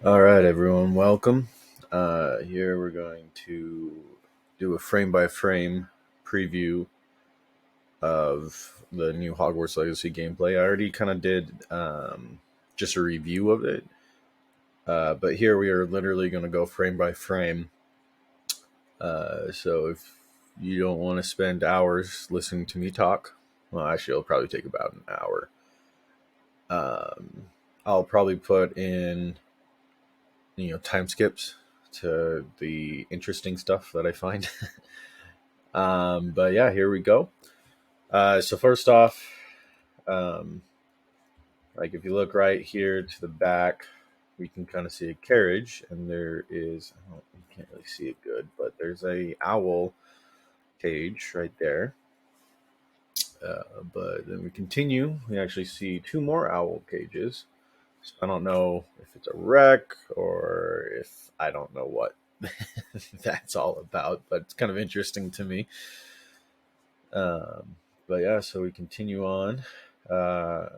All right, everyone, welcome. Here we're going to do a frame by frame preview of the new Hogwarts Legacy gameplay. I already kind of did just a review of it, but here we are literally going to go frame by frame. So if you don't want to spend hours listening to me talk, well, actually, it'll probably take about an hour. I'll probably put in time skips to the interesting stuff that I find. But yeah, here we go. So first off, um, like if you look right here to the back, we can kind of see a carriage, and there is you can't really see it good, but there's a owl cage right there. But then we continue. We actually see two more owl cages. So I don't know if it's a wreck or if I don't know what that's all about, but it's kind of interesting to me. But yeah, so we continue on.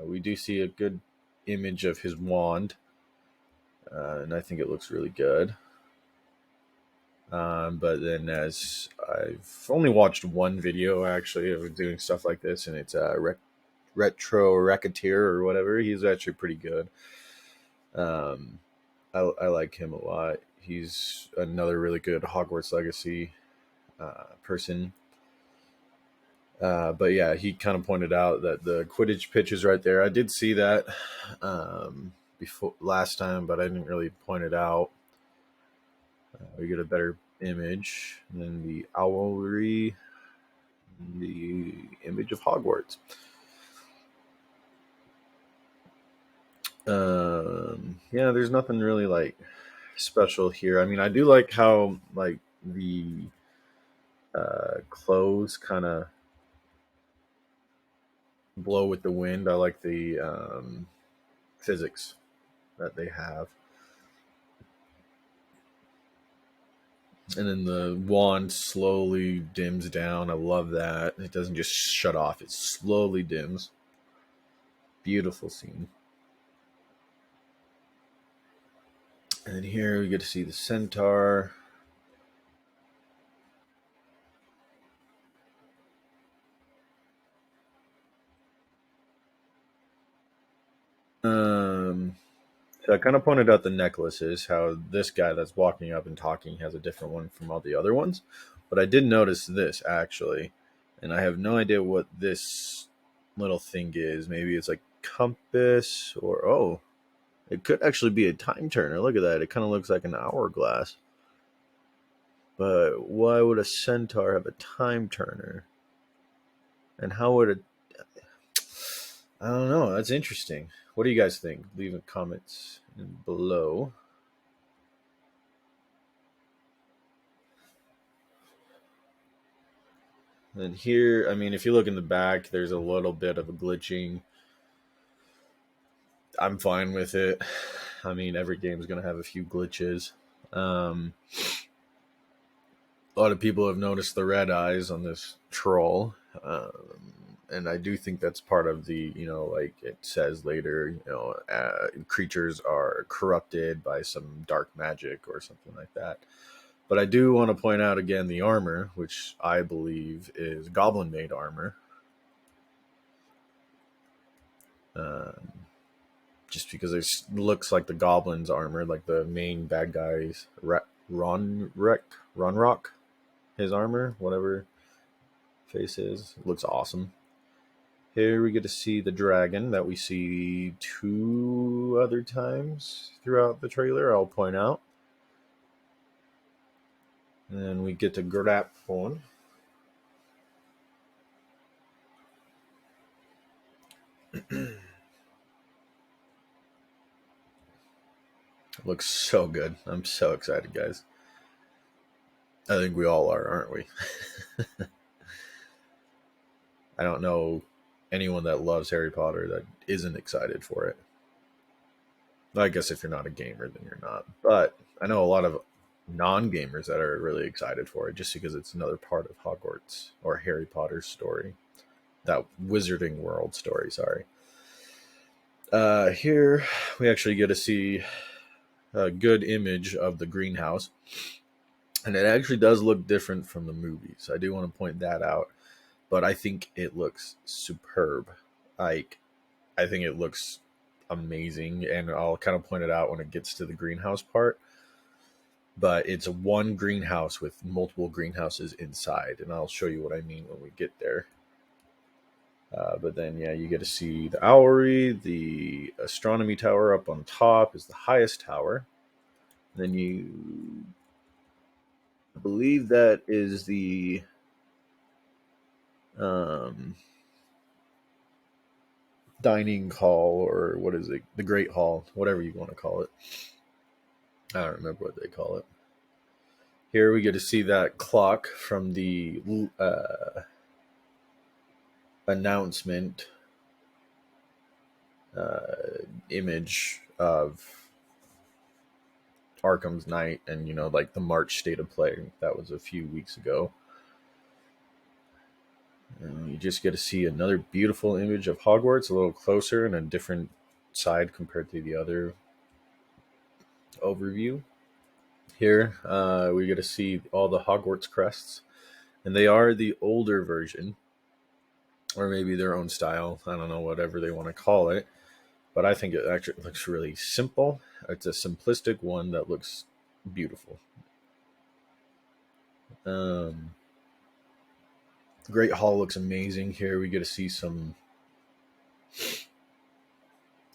We do see a good image of his wand, and I think it looks really good. But then, as I've only watched one video actually of doing stuff like this, and it's Retro Racketeer or whatever. He's actually pretty good. I like him a lot. He's another really good Hogwarts Legacy person. But yeah, he kind of pointed out that the Quidditch pitch is right there. I did see that before last time, but I didn't really point it out. We get a better image than the owlry, the image of Hogwarts. Yeah, there's nothing really like special here. I mean, I do like how like the clothes kind of blow with the wind. I like the physics that they have. And then the wand slowly dims down. I love that. It doesn't just shut off, it slowly dims. Beautiful scene. And then here we get to see the centaur. So I kind of pointed out the necklaces, how this guy that's walking up and talking has a different one from all the other ones. But I did notice this actually, and I have no idea what this little thing is. Maybe it's like compass or it could actually be a time turner. Look at that. It kind of looks like an hourglass. But why would a centaur have a time turner? And how would it? I don't know. That's interesting. What do you guys think? Leave in comments below. And here, I mean, if you look in the back, there's a little bit of a glitching. I'm fine with it. I mean, every game is going to have a few glitches. A lot of people have noticed the red eyes on this troll. And I do think that's part of the, like it says later, creatures are corrupted by some dark magic or something like that. But I do want to point out again the armor, which I believe is goblin made armor. Just because it looks like the goblin's armor, like the main bad guy's Ranrok, his armor, whatever face is, it looks awesome. Here we get to see the dragon that we see two other times throughout the trailer, I'll point out. And then we get to grab one. Looks so good. I'm so excited, guys. I think we all are, aren't we? I don't know anyone that loves Harry Potter that isn't excited for it. I guess if you're not a gamer, then you're not. But I know a lot of non-gamers that are really excited for it just because it's another part of Hogwarts or Harry Potter's story. That Wizarding World story, sorry. Here we actually get to see a good image of the greenhouse, and it actually does look different from the movies. I do want to point that out, but I think it looks superb. Like, I think it looks amazing, and I'll kind of point it out when it gets to the greenhouse part. But it's one greenhouse with multiple greenhouses inside, and I'll show you what I mean when we get there. But then, yeah, you get to see the owlery. The astronomy tower up on top is the highest tower. Then you I believe that is the um, dining hall, or what is it? The Great Hall, whatever you want to call it. I don't remember what they call it. Here we get to see that clock from the announcement image of Arkham's Night, and like the March state of play. That was a few weeks ago. And you just get to see another beautiful image of Hogwarts, a little closer and a different side compared to the other overview. Here, we get to see all the Hogwarts crests, and they are the older version, or maybe their own style. I don't know, whatever they want to call it. But I think it actually looks really simple. It's a simplistic one that looks beautiful. Great Hall looks amazing. Here we get to see some.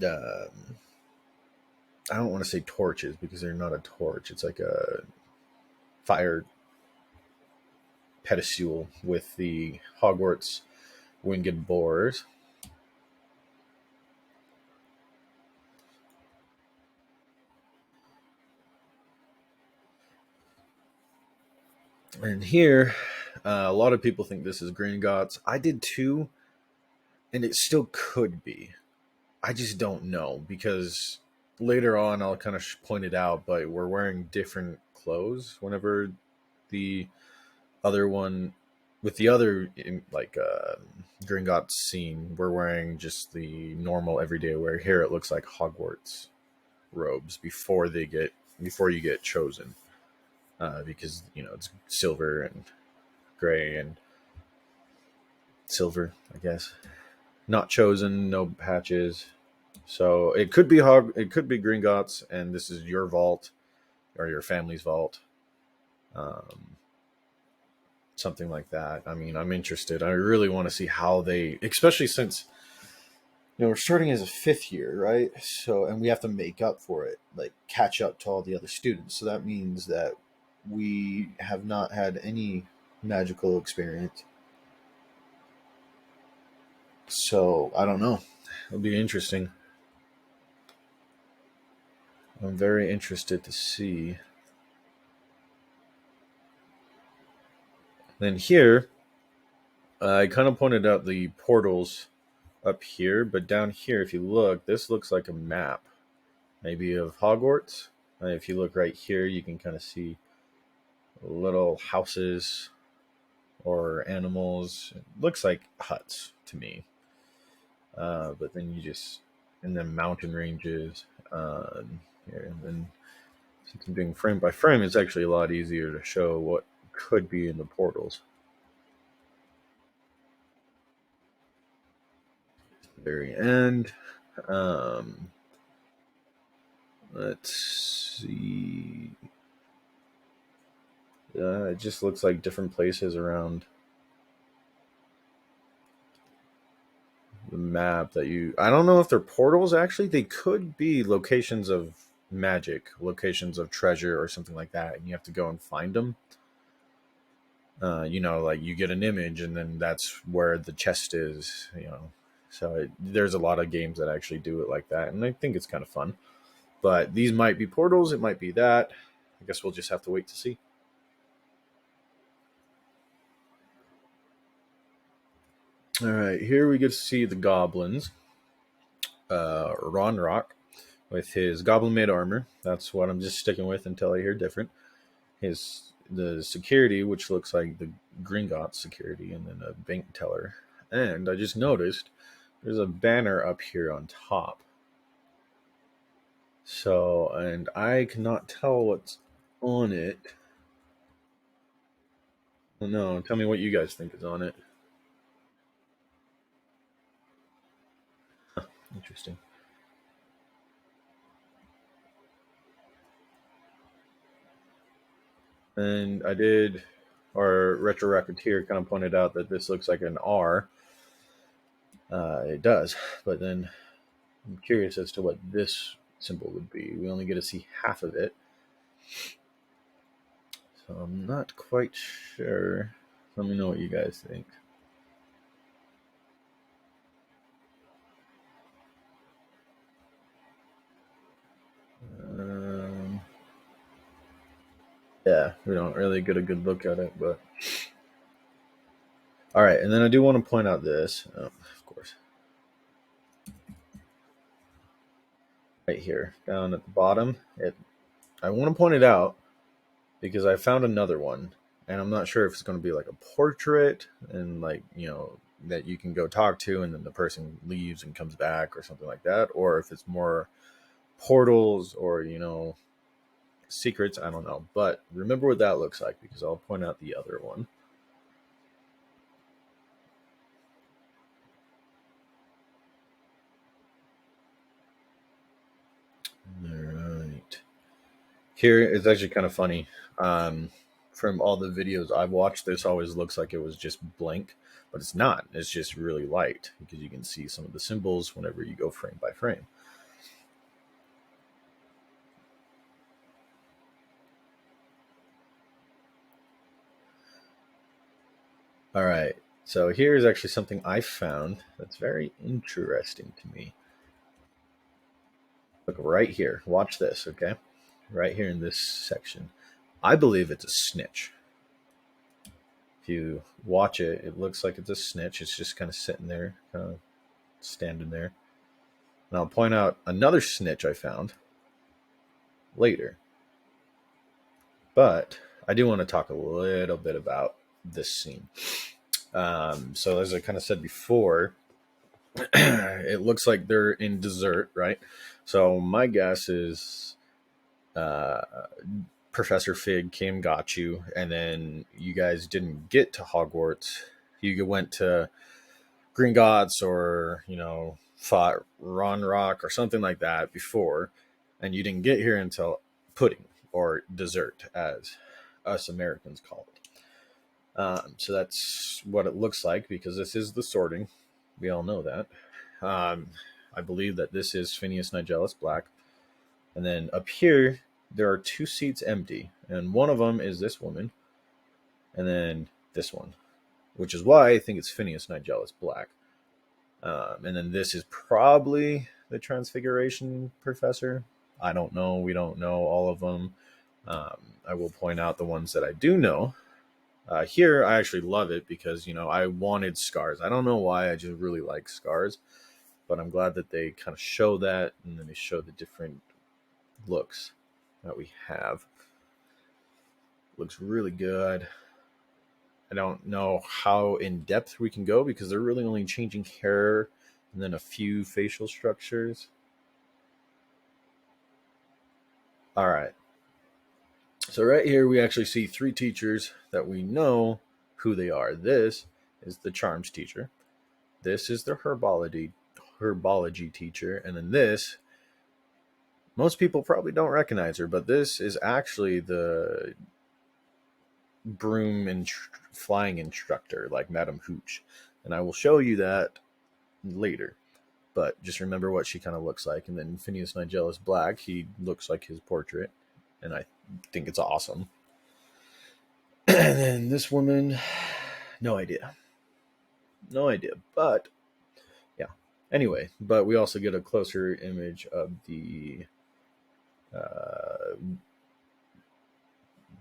I don't want to say torches because they're not a torch. It's like a fire pedestal with the Hogwarts winged boars. And here, a lot of people think this is Gringotts. I did too, and it still could be. I just don't know, because later on I'll kind of point it out, but we're wearing different clothes whenever the other one with the other Gringotts scene, we're wearing just the normal everyday wear. Here it looks like Hogwarts robes before you get chosen, because it's silver and gray and silver, I guess. Not chosen, no patches. So it could be Gringotts, and this is your vault or your family's vault. Something like that. I mean, I'm interested. I really want to see how they, especially since we're starting as a fifth year, right? So, and we have to make up for it, like catch up to all the other students. So that means that we have not had any magical experience. So I don't know. It'll be interesting. I'm very interested to see. Then here, I kind of pointed out the portals up here, but down here, if you look, this looks like a map, maybe of Hogwarts. If you look right here, you can kind of see little houses or animals. It looks like huts to me. But then and then mountain ranges here. And then since I'm doing frame by frame, it's actually a lot easier to show what could be in the portals. Very end. Let's see. It just looks like different places around the map I don't know if they're portals, actually. They could be locations of magic, locations of treasure or something like that, and you have to go and find them. Like you get an image and then that's where the chest is, So there's a lot of games that actually do it like that, and I think it's kind of fun. But these might be portals, it might be that. I guess we'll just have to wait to see. All right, here we get to see the goblins. Ranrok with his goblin made armor. That's what I'm just sticking with until I hear different. The security, which looks like the Gringotts security, and then a bank teller. And I just noticed there's a banner up here on top. So, and I cannot tell what's on it. No, tell me what you guys think is on it. Interesting. And I did, our retro racketeer kind of pointed out that this looks like an R. It does, but then I'm curious as to what this symbol would be. We only get to see half of it, so I'm not quite sure. Let me know what you guys think. Um, yeah, we don't really get a good look at it, but all right. And then I do want to point out this, of course, right here, down at the bottom. I want to point it out because I found another one, and I'm not sure if it's going to be like a portrait and like that you can go talk to, and then the person leaves and comes back or something like that, or if it's more portals or secrets. I don't know, but remember what that looks like because I'll point out the other one. All right. Here it's actually kind of funny. From all the videos I've watched, this always looks like it was just blank, but it's not. It's just really light because you can see some of the symbols whenever you go frame by frame. All right. So here's actually something I found that's very interesting to me. Look right here. Watch this, okay? Right here in this section. I believe it's a snitch. If you watch it, it looks like it's a snitch. It's just kind of sitting there, kind of standing there. And I'll point out another snitch I found later. But I do want to talk a little bit about this scene. So as I kind of said before, it looks like they're in dessert, right? So my guess is uh, Professor Fig came, got you, and then you guys didn't get to Hogwarts. You went to Gringotts or fought Ranrok or something like that before, and you didn't get here until pudding or dessert, as us Americans call it. So that's what it looks like because this is the sorting. We all know that. I believe that this is Phineas Nigellus Black. And then up here, there are 2 seats empty. And one of them is this woman. And then this one. Which is why I think it's Phineas Nigellus Black. And then this is probably the Transfiguration Professor. I don't know. We don't know all of them. I will point out the ones that I do know. Here, I actually love it because, I wanted scars. I don't know why. I just really like scars. But I'm glad that they kind of show that. And then they show the different looks that we have. Looks really good. I don't know how in depth we can go because they're really only changing hair and then a few facial structures. All right. So right here we actually see 3 teachers that we know who they are. This is the charms teacher. This is the herbology teacher, and then this, most people probably don't recognize her, but this is actually the broom and flying instructor, like Madame Hooch. And I will show you that later. But just remember what she kind of looks like. And then Phineas Nigellus Black, he looks like his portrait. And I think it's awesome. And then this woman, no idea. No idea. But yeah. Anyway, but we also get a closer image of the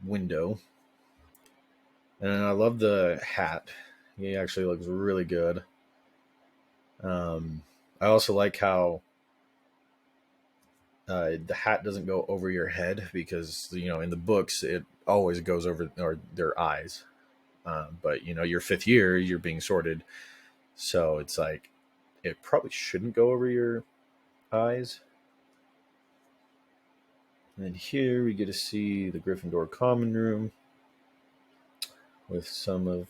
window. And I love the hat. He actually looks really good. I also like how the hat doesn't go over your head because in the books it always goes over or their eyes. But your 5th year, you're being sorted, so it's like it probably shouldn't go over your eyes. And here we get to see the Gryffindor common room with some of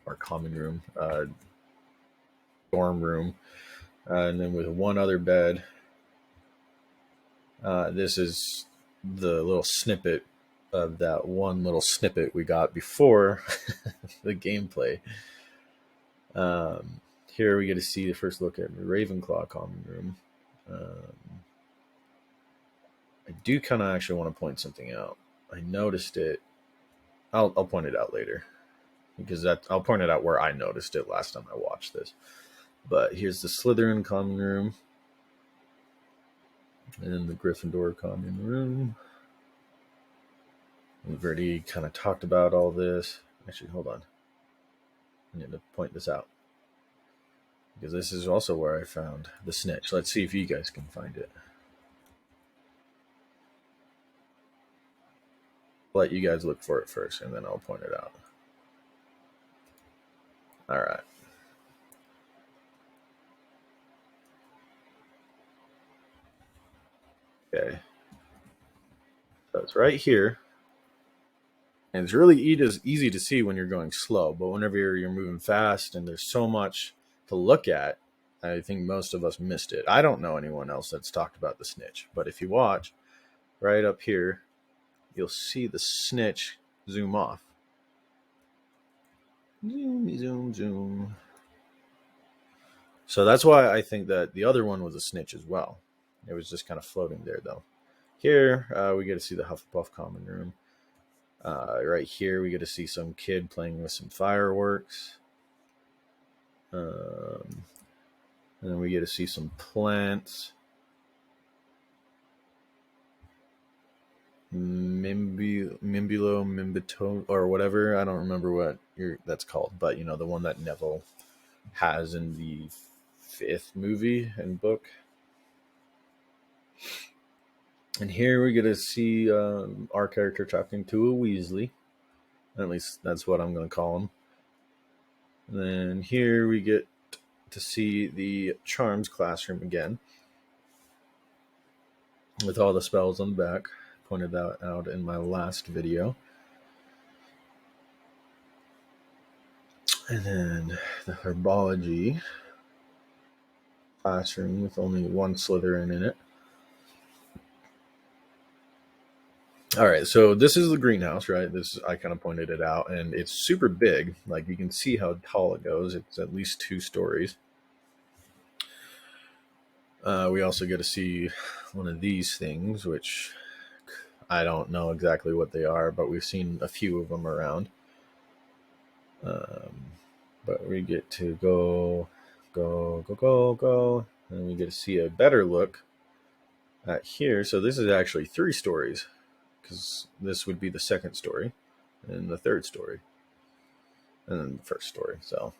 our common room, dorm room, and then with one other bed. This is the little snippet of that one little snippet we got before the gameplay. Here we get to see the first look at the Ravenclaw common room. I do kind of actually want to point something out. I noticed it. I'll point it out later because I'll point it out where I noticed it last time I watched this. But here's the Slytherin common room, and then the Gryffindor common room. We've already kind of talked about all this. Actually, hold on. I need to point this out because this is also where I found the Snitch. Let's see if you guys can find it. I'll let you guys look for it first, and then I'll point it out. All right. Okay. So it's right here. And it's really easy to see when you're going slow, but whenever you're moving fast and there's so much to look at, I think most of us missed it. I don't know anyone else that's talked about the Snitch, but if you watch right up here, you'll see the Snitch zoom off. Zoom, zoom, zoom. So that's why I think that the other one was a Snitch as well. It was just kind of floating there, though. Here, we get to see the Hufflepuff common room. Right here, we get to see some kid playing with some fireworks. And then we get to see some plants. Mimbito, or whatever. I don't remember what that's called, but you know, the one that Neville has in the 5th movie and book. And here we get to see our character talking to a Weasley. At least that's what I'm going to call him. And then here we get to see the Charms classroom again, with all the spells on the back. Pointed that out in my last video. And then the Herbology classroom with only one Slytherin in it. All right, so this is the greenhouse, right? I kind of pointed it out, and it's super big. Like, you can see how tall it goes. It's at least 2 stories. We also get to see one of these things, which I don't know exactly what they are, but we've seen a few of them around. But we get to go, and we get to see a better look at here. So this is actually 3 stories, because this would be the 2nd story, and the 3rd story, and then the 1st story. So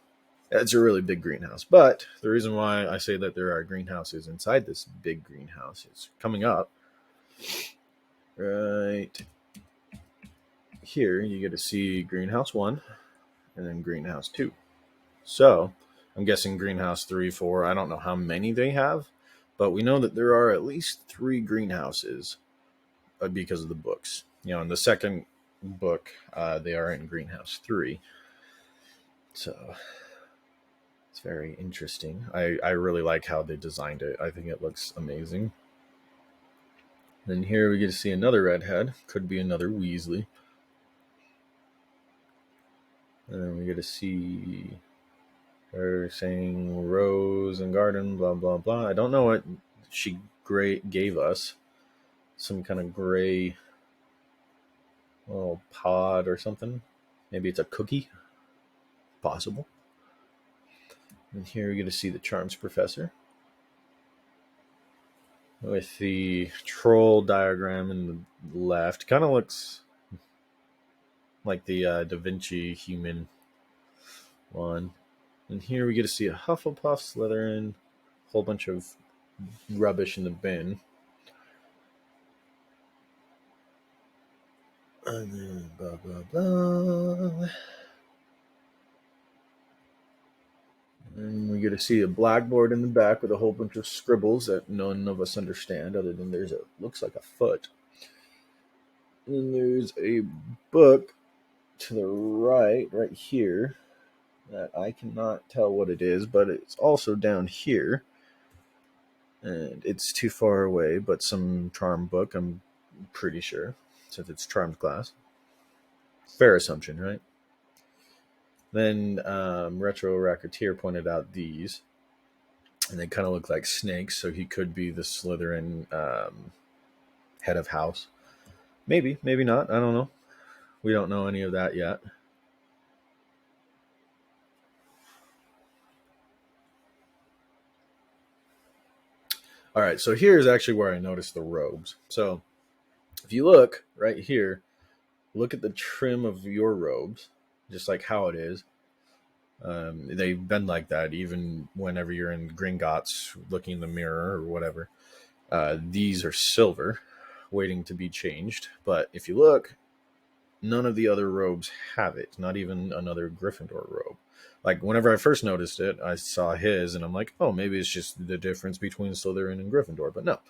it's a really big greenhouse. But the reason why I say that there are greenhouses inside this big greenhouse is coming up. Right here, you get to see greenhouse 1 and then greenhouse 2. So I'm guessing greenhouse 3, 4, I don't know how many they have, but we know that there are at least 3 greenhouses because of the books. You know, in the 2nd book, they are in greenhouse 3. So it's very interesting. I really like how they designed it. I think it looks amazing. Then here we get to see another redhead. Could be another Weasley. And then we get to see her saying rose and garden, blah, blah, blah. I don't know what she gave us. Some kind of gray little pod or something. Maybe it's a cookie. Possible. And here we get to see the Charms Professor with the troll diagram in the left. Kind of looks like the Da Vinci human one. And here we get to see a Hufflepuff, Slytherin, a whole bunch of rubbish in the bin. And then blah, blah, blah. And we get to see a blackboard in the back with a whole bunch of scribbles that none of us understand, other than it looks like a foot. And there's a book to the right here, that I cannot tell what it is, but it's also down here. And it's too far away, but some charm book, I'm pretty sure, since it's charmed class. Fair assumption, right? Then Retro Racketeer pointed out these, and they kind of look like snakes, so he could be the Slytherin head of house. Maybe, maybe not. I don't know. We don't know any of that yet. All right, so here's actually where I noticed the robes. So if you look right here, look at the trim of your robes, just like how it is. They've been like that even whenever you're in Gringotts looking in the mirror or whatever. These are silver, waiting to be changed. But if you look, none of the other robes have it, not even another Gryffindor robe. Like, whenever I first noticed it, I saw his, and I'm like, oh, maybe it's just the difference between Slytherin and Gryffindor. But no,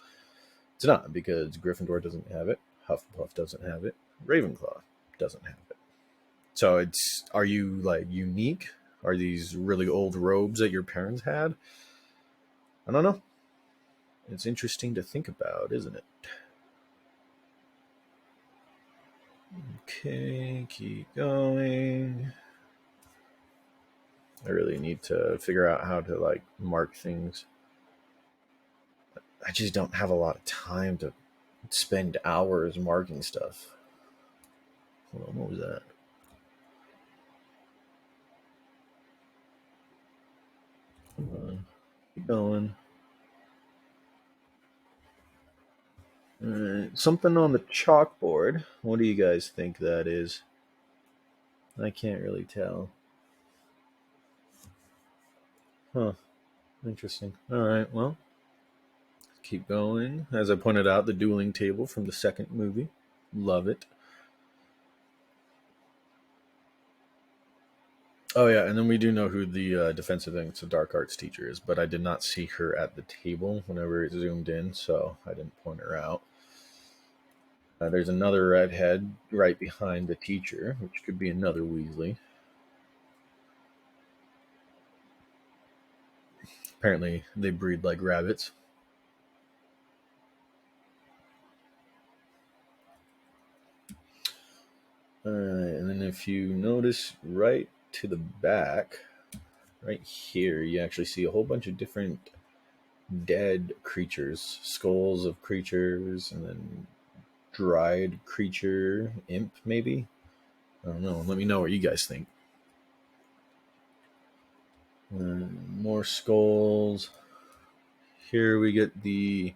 it's not, because Gryffindor doesn't have it, Hufflepuff doesn't have it, Ravenclaw doesn't have it. So are you, like, unique? Are these really old robes that your parents had? I don't know. It's interesting to think about, isn't it? Okay, keep going. I really need to figure out how to, like, mark things. I just don't have a lot of time to spend hours marking stuff. Hold on, what was that? Keep going. Something on the chalkboard. What do you guys think that is? I can't really tell. Huh. Interesting. All right, well, keep going. As I pointed out, the dueling table from the second movie. Love it. Oh, yeah, and then we do know who the defensive against the dark arts teacher is, but I did not see her at the table whenever it zoomed in, so I didn't point her out. There's another redhead right behind the teacher, which could be another Weasley. Apparently, they breed like rabbits. Alright, and then if you notice right to the back, right here, you actually see a whole bunch of different dead creatures, skulls of creatures, and then dried creature, imp maybe? I don't know. Let me know what you guys think. More skulls. Here we get the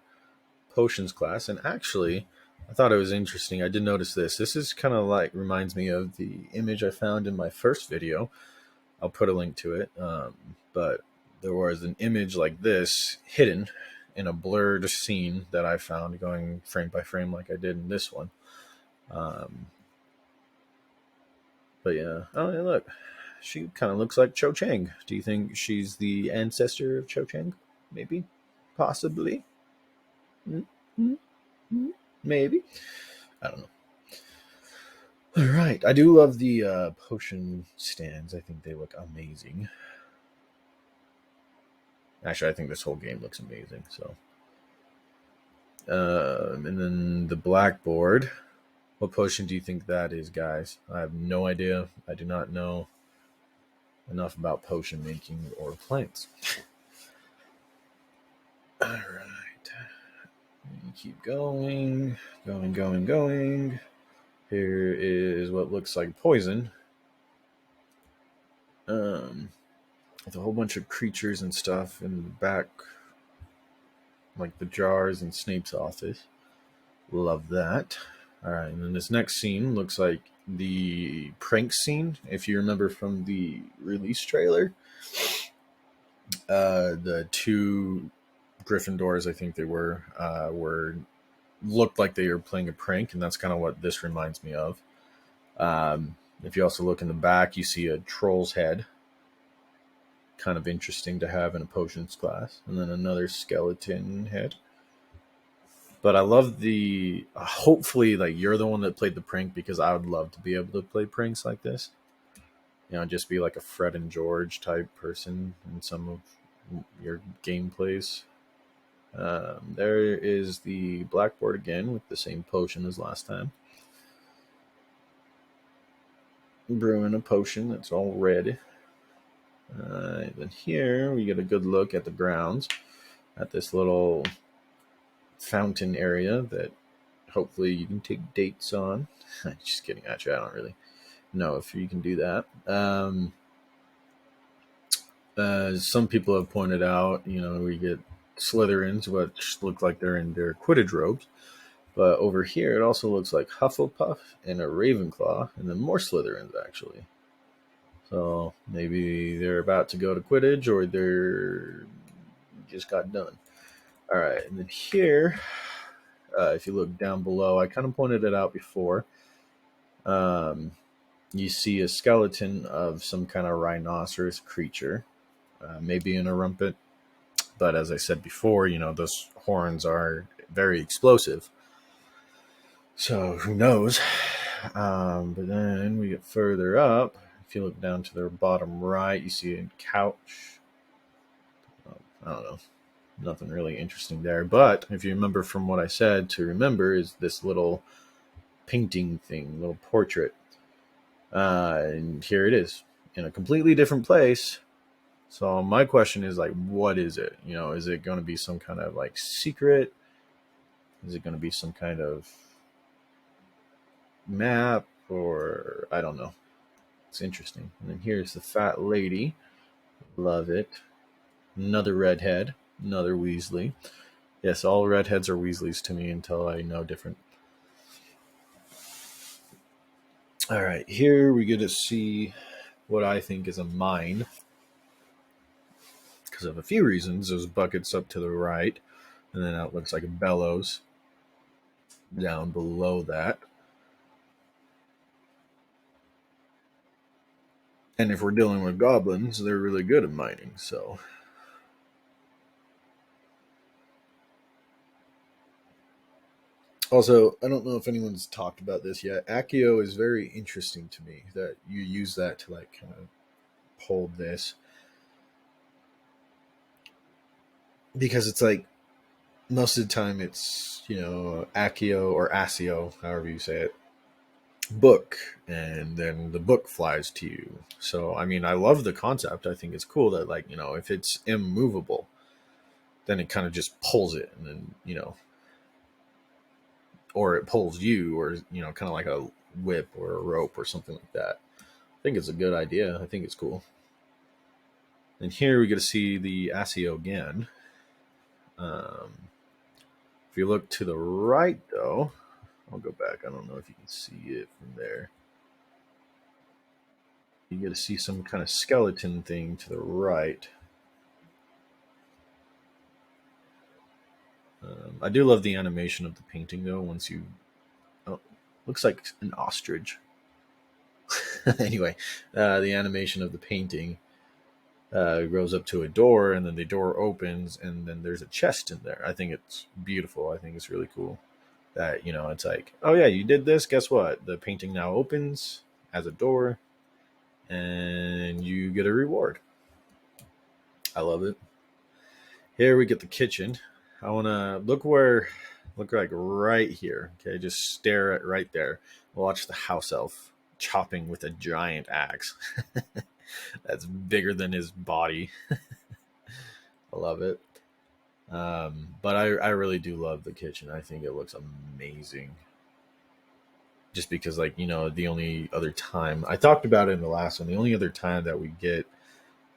potions class, and actually, I thought it was interesting. I did notice this. This is kind of like reminds me of the image I found in my first video. I'll put a link to it. But there was an image like this hidden in a blurred scene that I found going frame by frame like I did in this one. But yeah. Oh, yeah, look. She kind of looks like Cho Chang. Do you think she's the ancestor of Cho Chang? Maybe? Possibly? Mm-hmm. Maybe? I don't know. All right. I do love the potion stands. I think they look amazing. Actually, I think this whole game looks amazing. So, and then the blackboard. What potion do you think that is, guys? I have no idea. I do not know enough about potion making or plants. All right. Keep going. Going. Here is what looks like poison. With a whole bunch of creatures and stuff in the back, like the jars in Snape's office. Love that. All right, and then this next scene looks like the prank scene. If you remember from the release trailer, the two Gryffindors, I think they were looked like they were playing a prank, and that's kind of what this reminds me of. If you also look in the back, you see a troll's head. Kind of interesting to have in a potions class. And then another skeleton head. But I love the. Hopefully, like you're the one that played the prank because I would love to be able to play pranks like this. Just be like a Fred and George type person in some of your gameplays. There is the blackboard again with the same potion as last time. Brewing a potion that's all red. Then here we get a good look at the grounds, at this little fountain area that hopefully you can take dates on. Just kidding. Actually, I don't really know if you can do that. Some people have pointed out, we get Slytherins, which look like they're in their Quidditch robes. But over here, it also looks like Hufflepuff and a Ravenclaw, and then more Slytherins, actually. So maybe they're about to go to Quidditch, or they're just got done. All right, and then here, if you look down below, I kind of pointed it out before. You see a skeleton of some kind of rhinoceros creature, maybe an Erumpent. But as I said before, those horns are very explosive. So who knows? But then we get further up. If you look down to the bottom right, you see a couch. I don't know. Nothing really interesting there. But if you remember from what I said, to remember is this little painting thing, little portrait. And here it is in a completely different place. So my question is like, what is it? Is it going to be some kind of like secret? Is it going to be some kind of map, or I don't know. It's interesting. And then here's the fat lady. Love it. Another redhead. Another Weasley. Yes, all redheads are Weasleys to me until I know different. All right, here we get to see what I think is a mine. Because of a few reasons. There's buckets up to the right, and then it looks like a bellows down below that. And if we're dealing with goblins, they're really good at mining, so. Also, I don't know if anyone's talked about this yet. Accio is very interesting to me that you use that to like kind of hold this. Because it's like most of the time it's, Accio or Asio, however you say it, book, and then the book flies to you. So, I mean, I love the concept. I think it's cool that, like, if it's immovable, then it kind of just pulls it, and then, or it pulls you, or, kind of like a whip or a rope or something like that. I think it's a good idea. I think it's cool. And here we get to see the Asio again. If you look to the right, though, I'll go back. I don't know if you can see it from there. You get to see some kind of skeleton thing to the right. I do love the animation of the painting, though. Once you, looks like an ostrich. Anyway, the animation of the painting goes up to a door, and then the door opens, and then there's a chest in there. I think it's beautiful. I think it's really cool that, it's like, oh yeah, you did this. Guess what? The painting now opens as a door, and you get a reward. I love it. Here we get the kitchen. I want to look like right here. Okay, just stare at right there. Watch the house elf chopping with a giant axe. That's bigger than his body. I love it. But I really do love the kitchen. I think it looks amazing. Just because, like, the only other time I talked about it in the last one, the only other time that we get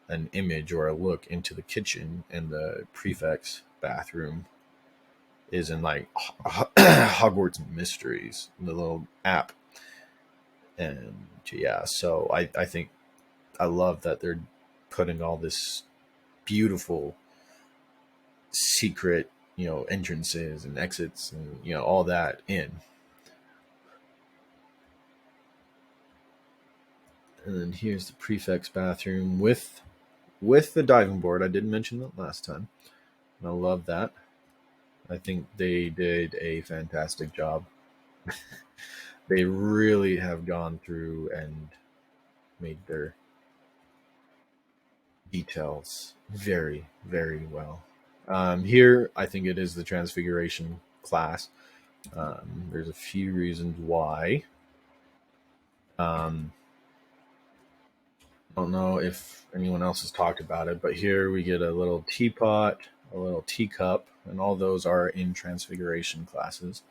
an image or a look into the kitchen and the prefect's bathroom is in like Hogwarts Mysteries, the little app. And yeah, so I think I love that they're putting all this beautiful secret, entrances and exits and, all that in. And then here's the prefect's bathroom with the diving board. I did mention that last time. And I love that. I think they did a fantastic job. They really have gone through and made their details very, very well. Here, I think it is the Transfiguration class. There's a few reasons why. Um, I don't know if anyone else has talked about it, but here we get a little teapot, a little teacup, and all those are in Transfiguration classes.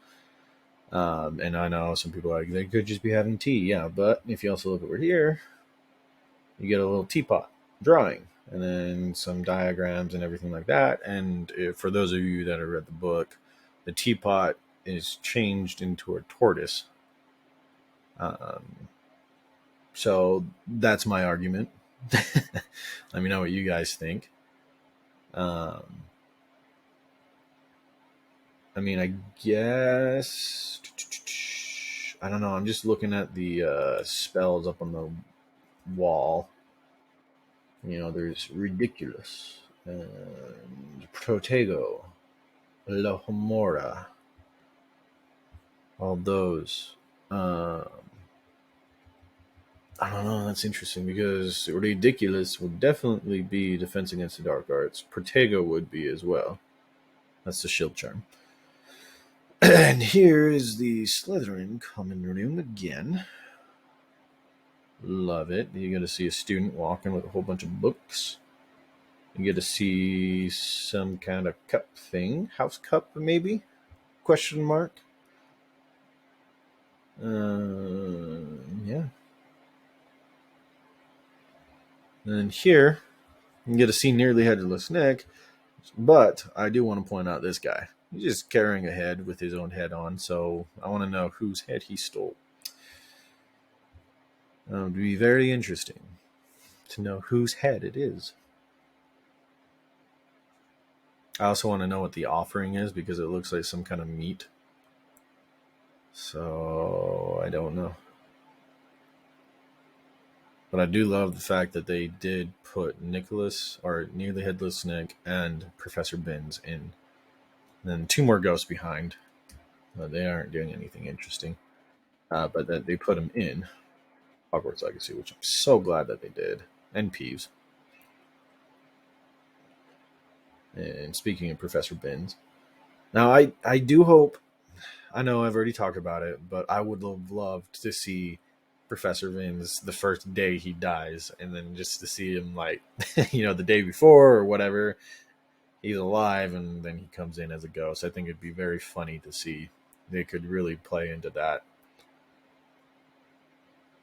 And I know some people are like, they could just be having tea, yeah, but if you also look over here, you get a little teapot drawing, and then some diagrams and everything like that. And for those of you that have read the book, the teapot is changed into a tortoise. So that's my argument. Let me know what you guys think. I mean, I guess I don't know. I'm just looking at the spells up on the wall. There's ridiculous and protego, la homora, all those. I don't know. That's interesting because ridiculous would definitely be defense against the dark arts. Protego would be as well. That's the shield charm. And here is the Slytherin common room again. Love it. You get to see a student walking with a whole bunch of books. You get to see some kind of cup thing. House cup, maybe? Question mark. Yeah. And here, you get to see nearly headless Nick. But I do want to point out this guy. He's just carrying a head with his own head on, so I want to know whose head he stole. It would be very interesting to know whose head it is. I also want to know what the offering is because it looks like some kind of meat. So I don't know. But I do love the fact that they did put Nicholas, or Nearly Headless Nick, and Professor Binns in. And then 2 more ghosts behind. They aren't doing anything interesting. But that they put them in Hogwarts Legacy, which I'm so glad that they did. And Peeves. And speaking of Professor Binns, now I do hope, I know I've already talked about it, but I would have loved to see Professor Binns the first day he dies, and then just to see him like, the day before or whatever, he's alive, and then he comes in as a ghost. I think it'd be very funny to see. They could really play into that.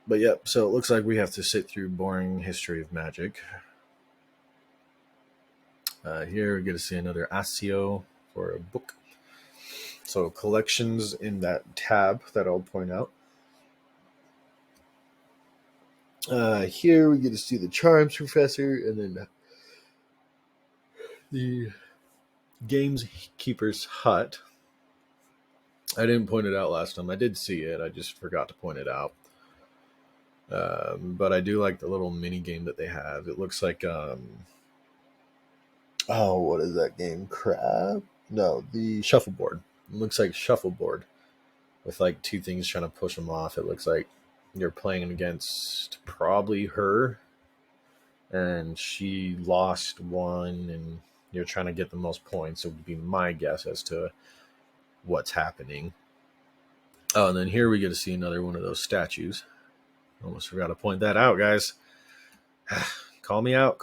But yep, so it looks like we have to sit through boring history of magic. Here we get to see another Asio for a book. So collections in that tab that I'll point out. Here we get to see the Charms Professor, and then the Gamekeeper's Hut. I didn't point it out last time. I did see it. I just forgot to point it out. But I do like the little mini game that they have. It looks like what is that game? Crab? No, the shuffleboard. It looks like shuffleboard with like 2 things trying to push them off. It looks like you're playing against probably her, and she lost one, and you're trying to get the most points. It would be my guess as to what's happening. Oh, and then here we get to see another one of those statues. Almost forgot to point that out, guys. Call me out.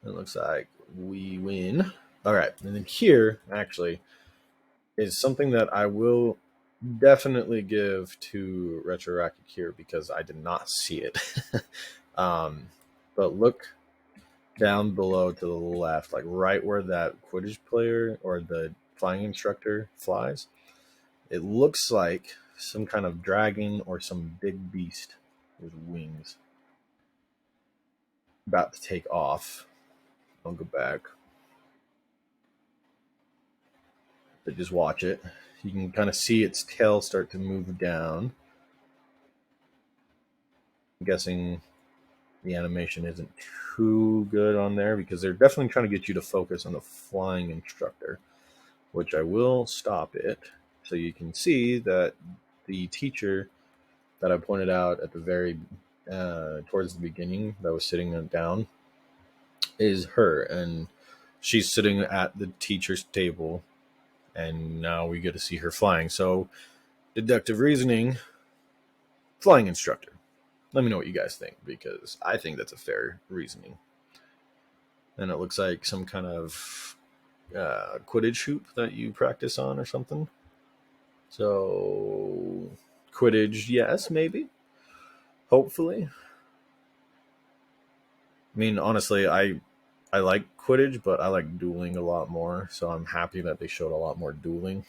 It looks like we win. All right. And then here, actually, is something that I will definitely give to Retroactive here because I did not see it. But look down below to the left, like right where that Quidditch player or the flying instructor flies. It looks like some kind of dragon or some big beast with wings about to take off. I'll go back. But just watch it. You can kind of see its tail start to move down. I'm guessing the animation isn't too good on there because they're definitely trying to get you to focus on the flying instructor, which I will stop it so you can see that the teacher that I pointed out at the very towards the beginning that was sitting down is her, and she's sitting at the teacher's table, and now we get to see her flying. So, deductive reasoning, flying instructor. Let me know what you guys think, because I think that's a fair reasoning. And it looks like some kind of Quidditch hoop that you practice on or something. So, Quidditch, yes, maybe. Hopefully. I mean, honestly, I like Quidditch, but I like dueling a lot more. So I'm happy that they showed a lot more dueling.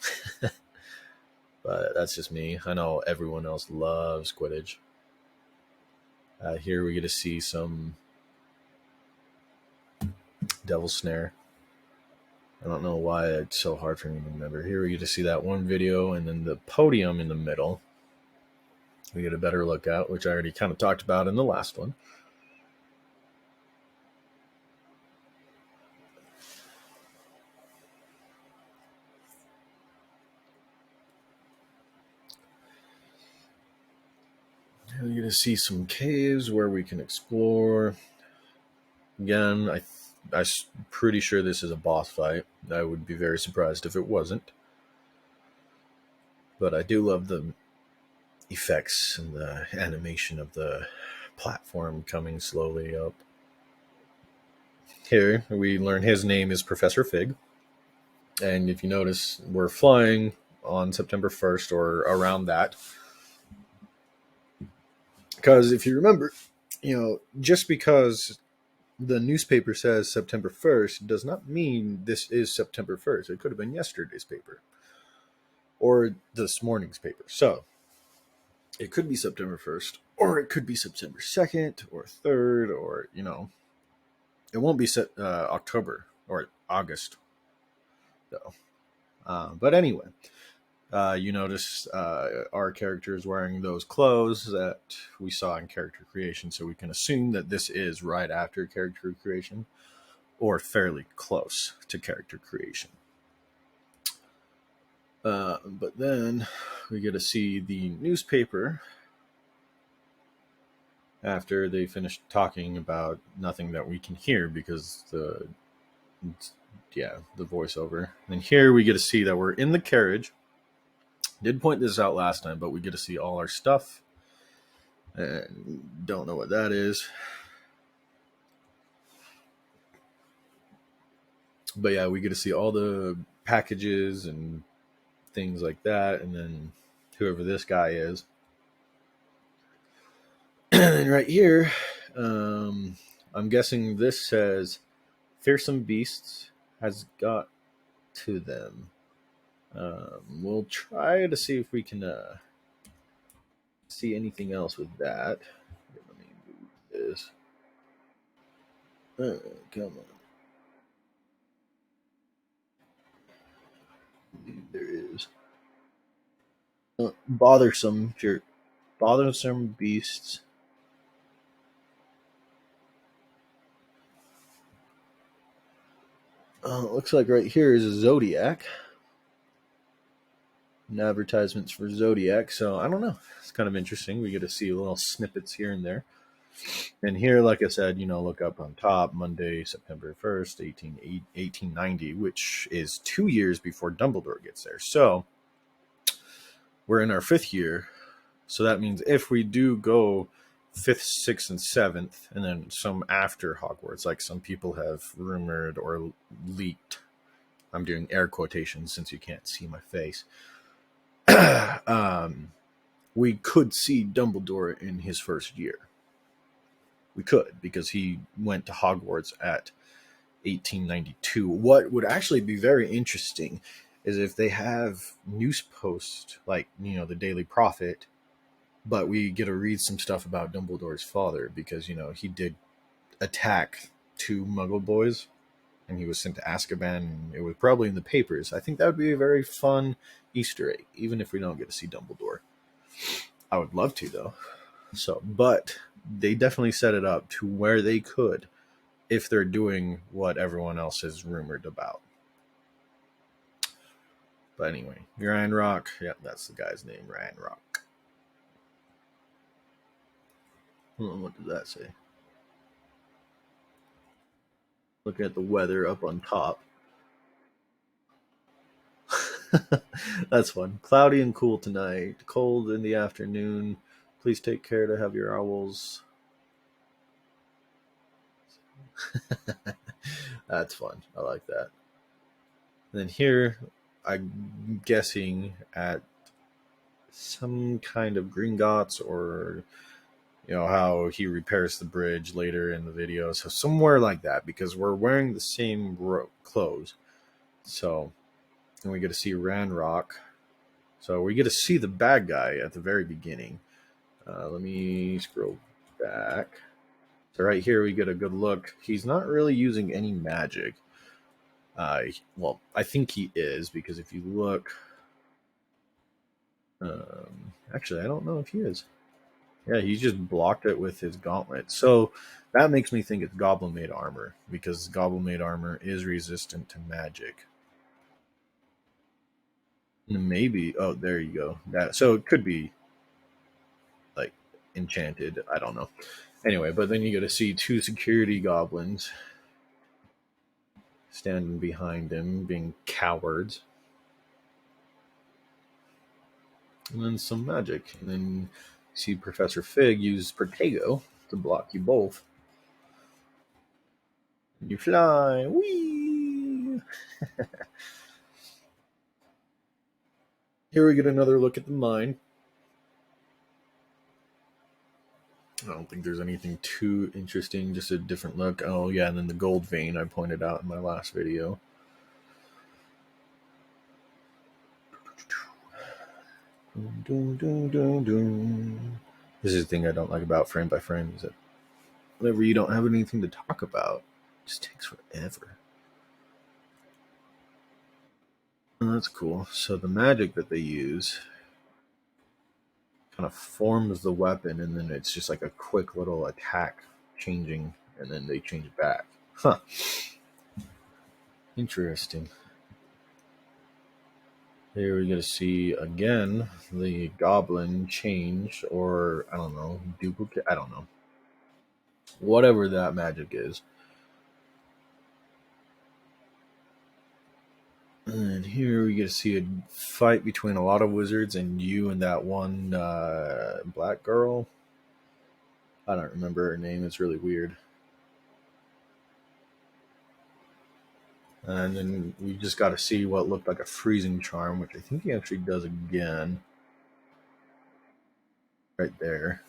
But that's just me. I know everyone else loves Quidditch. Here we get to see some Devil Snare. I don't know why it's so hard for me to remember. Here we get to see that one video, and then the podium in the middle. We get a better look at, which I already kind of talked about in the last one. Here we get to see some caves where we can explore. Again, I'm pretty sure this is a boss fight. I would be very surprised if it wasn't. But I do love the effects and the animation of the platform coming slowly up. Here we learn his name is Professor Fig. And if you notice, we're flying on September 1st or around that. Because if you remember, just because the newspaper says September 1st does not mean this is September 1st. It could have been yesterday's paper or this morning's paper. So it could be September 1st, or it could be September 2nd or 3rd, or, it won't be October or August, though. But anyway, you notice our character is wearing those clothes that we saw in character creation, so we can assume that this is right after character creation or fairly close to character creation. But then we get to see the newspaper after they finish talking about nothing that we can hear because the voiceover. And here we get to see that we're in the carriage. Did point this out last time, but we get to see all our stuff. And don't know what that is. But yeah, we get to see all the packages and things like that, and then whoever this guy is. And right here, I'm guessing this says fearsome beasts has got to them. We'll try to see if we can see anything else with that. Let me move this. Come on. There is. Bothersome. If you're bothersome beasts. Looks like right here is a Zodiac. And advertisements for Zodiac. So I don't know. It's kind of interesting. We get to see little snippets here and there. And here, like I said, look up on top, Monday, September 1st, 1890, which is 2 years before Dumbledore gets there. So we're in our 5th year. So that means if we do go 5th, 6th, and 7th, and then some after Hogwarts, like some people have rumored or leaked. I'm doing air quotations since you can't see my face. We could see Dumbledore in his first year. We could, because he went to Hogwarts at 1892. What would actually be very interesting is if they have news posts like, the Daily Prophet, but we get to read some stuff about Dumbledore's father because, he did attack 2 Muggle boys and he was sent to Azkaban, and it was probably in the papers. I think that would be a very fun Easter egg, even if we don't get to see Dumbledore. I would love to, though. So, but they definitely set it up to where they could, if they're doing what everyone else is rumored about. But anyway, Ranrok, yeah, that's the guy's name, Ranrok. What did that say? Looking at the weather up on top. That's fun. Cloudy and cool tonight. Cold in the afternoon. Please take care to have your owls. That's fun. I like that. And then here, I'm guessing at some kind of Gringotts, or how he repairs the bridge later in the video. So somewhere like that, because we're wearing the same clothes. So, and we get to see Ranrok. So we get to see the bad guy at the very beginning. Let me scroll back. So right here we get a good look. He's not really using any magic. Well, I think he is, because if you look, actually, I don't know if he is. Yeah, he just blocked it with his gauntlet. So that makes me think it's Goblin made armor, because Goblin made armor is resistant to magic. Maybe. Oh, there you go. That, so it could be like enchanted. I don't know. Anyway, but then you get to see two security goblins standing behind him, being cowards. And then some magic. And then you see Professor Fig use Protego to block you both. And you fly. Whee! Here we get another look at the mine. I don't think there's anything too interesting, just a different look. Oh, yeah, and then the gold vein I pointed out in my last video. Doom, doom, doom, doom. This is the thing I don't like about frame by frame, is that whenever you don't have anything to talk about, it just takes forever. Oh, that's cool. So the magic that they use kind of forms the weapon, and then it's just like a quick little attack changing, and then they change it back. Huh. Interesting. Here we get to see again the goblin change, or I don't know, duplicate. I don't know. Whatever that magic is. And here we get to see a fight between a lot of wizards and you and that one black girl. I don't remember her name. It's really weird. And then we just got to see what looked like a freezing charm, which I think he actually does again. Right there.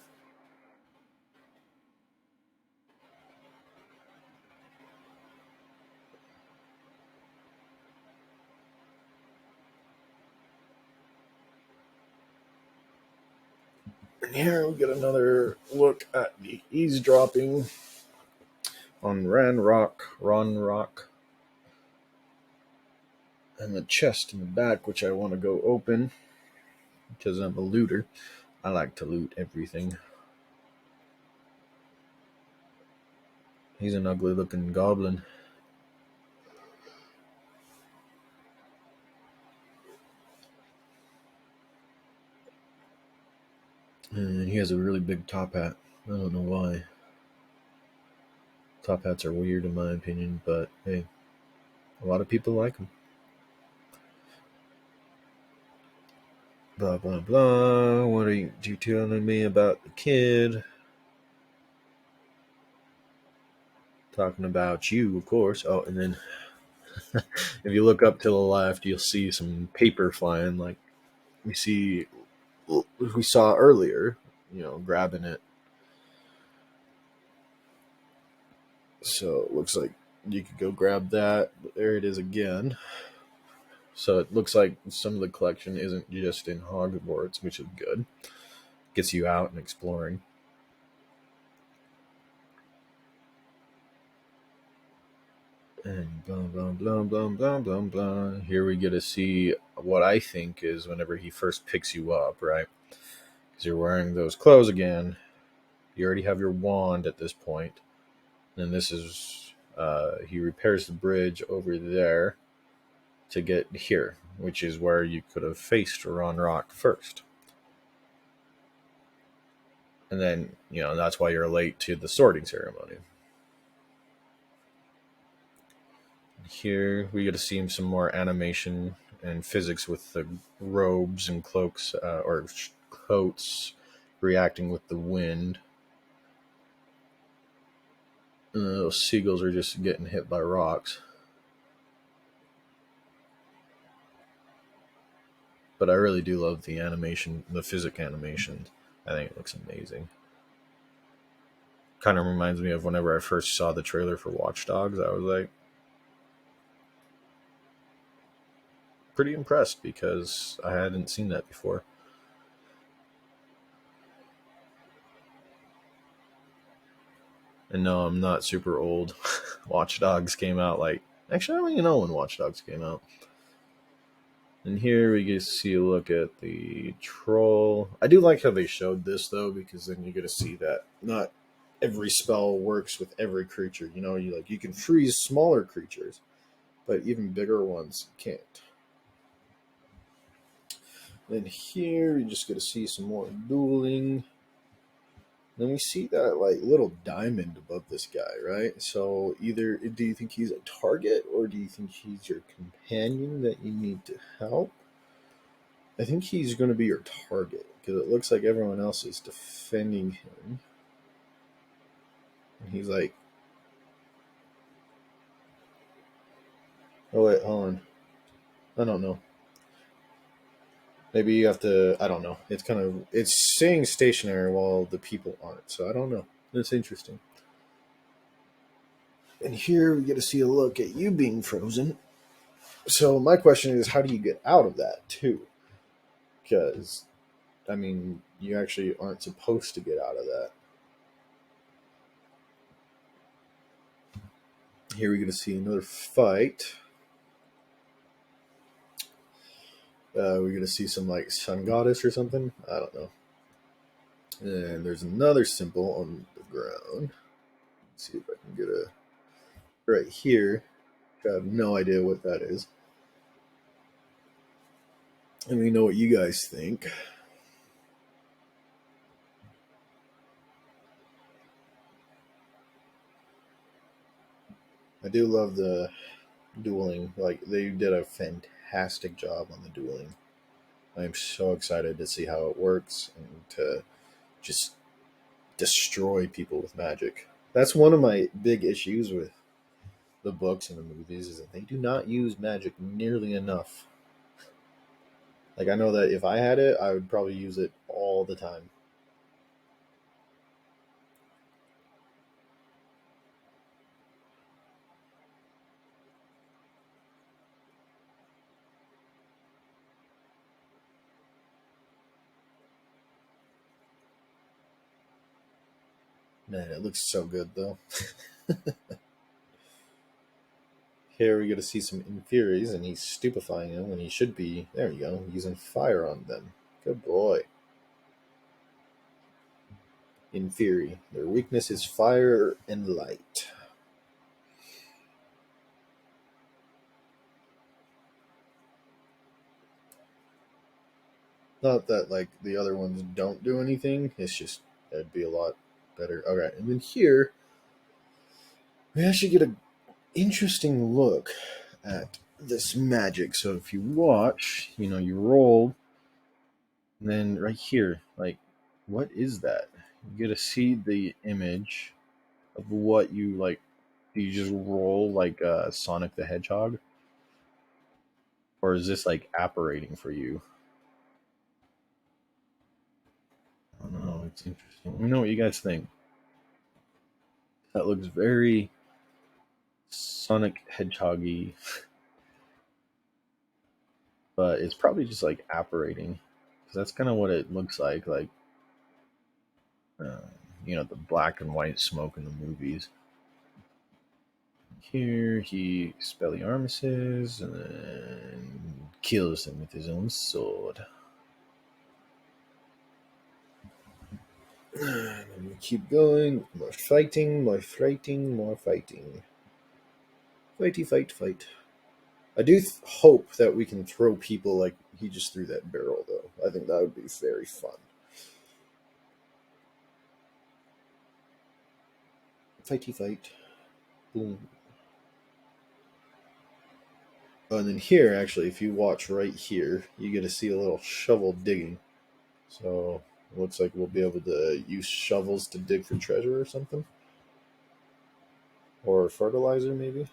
And here we get another look at the eavesdropping on Ranrok. And the chest in the back, which I want to go open because I'm a looter. I like to loot everything. He's an ugly looking goblin. And he has a really big top hat. I don't know why. Top hats are weird in my opinion, but hey, a lot of people like them. Blah, blah, blah. What are you telling me about the kid? Talking about you, of course. Oh, and then if you look up to the left, you'll see some paper flying like we saw earlier, grabbing it. So it looks like you could go grab that. But there it is again. So it looks like some of the collection isn't just in Hogwarts, which is good. Gets you out and exploring. And blah, blah, blah, blah, blah, blah, blah. Here we get to see what I think is whenever he first picks you up, right? Because you're wearing those clothes again. You already have your wand at this point. And this is he repairs the bridge over there to get here, which is where you could have faced Ranrok first. And then, that's why you're late to the sorting ceremony. Here we get to see some more animation and physics with the robes and cloaks or coats reacting with the wind. And those seagulls are just getting hit by rocks. But I really do love the animation, the physics animation. I think it looks amazing. Kind of reminds me of whenever I first saw the trailer for Watch Dogs. I was like pretty impressed because I hadn't seen that before. And no, I'm not super old. Watch Dogs came out actually I don't even know when Watch Dogs came out. And here we get to see a look at the troll. I do like how they showed this though, because then you get to see that not every spell works with every creature. You can freeze smaller creatures, but even bigger ones can't. Then here you just get to see some more dueling. Then we see that little diamond above this guy, right? So either do you think he's a target or do you think he's your companion that you need to help? I think he's going to be your target because it looks like everyone else is defending him. And he's like, oh wait, hold on. I don't know. Maybe you have to, I don't know. It's staying stationary while the people aren't. So I don't know. That's interesting. And here we get to see a look at you being frozen. So my question is, how do you get out of that too? Because, you actually aren't supposed to get out of that. Here we're going to see another fight. We're going to see some sun goddess or something. I don't know. And there's another symbol on the ground. Let's see if I can get a right here. I have no idea what that is. Let me know what you guys think. I do love the dueling. They did a fantastic job on the dueling. I am so excited to see how it works and to just destroy people with magic. That's one of my big issues with the books and the movies is that they do not use magic nearly enough. I know that if I had it, I would probably use it all the time. Man, it looks so good though. Here we get to see some Infuries, and he's stupefying them when he should be, there you go, using fire on them. Good boy. Inferi. Their weakness is fire and light. Not that the other ones don't do anything, it's just that'd be a lot better. Okay, and then here we actually get an interesting look at this magic. So if you watch, you roll, and then right here, what is that? You get to see the image of what you like. Do you just roll like Sonic the Hedgehog, or is this apparating for you? I don't know. It's interesting. Let me know what you guys think. That looks very Sonic Hedgehoggy, but it's probably just apparating because that's kind of what it looks like. Uh, the black and white smoke in the movies. Here he Spelliarmuses and then kills him with his own sword. And we keep going. More fighting, more fighting, more fighting. Fighty, fight, fight. I do hope that we can throw people like he just threw that barrel, though. I think that would be very fun. Fighty, fight. Boom. Oh, and then here, actually, if you watch right here, you get to see a little shovel digging. So it looks like we'll be able to use shovels to dig for treasure or something. Or fertilizer, maybe?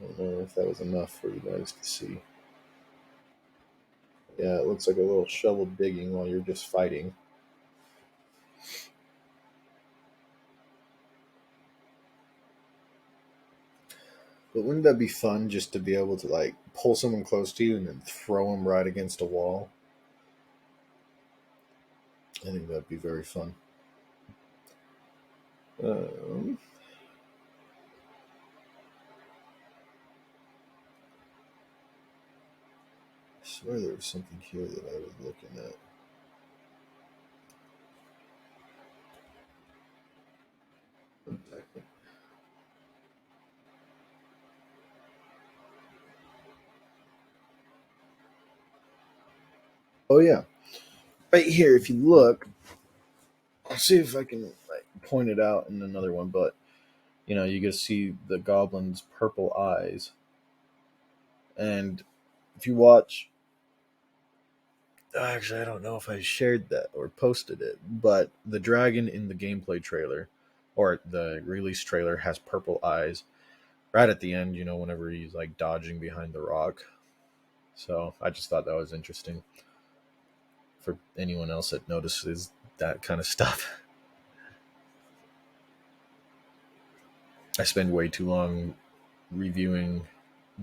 I don't know if that was enough for you guys to see. Yeah, it looks like a little shovel digging while you're just fighting. But wouldn't that be fun just to be able to like pull someone close to you and then throw them right against a wall? I think that'd be very fun. Um, I swear there was something here that I was looking at. Oh yeah, right here. If you look, I'll see if I can like point it out in another one. But you get to see the goblin's purple eyes, and if you watch, actually, I don't know if I shared that or posted it, but the dragon in the gameplay trailer or the release trailer has purple eyes right at the end. Whenever he's like dodging behind the rock. So I just thought that was interesting for anyone else that notices that kind of stuff. I spend way too long reviewing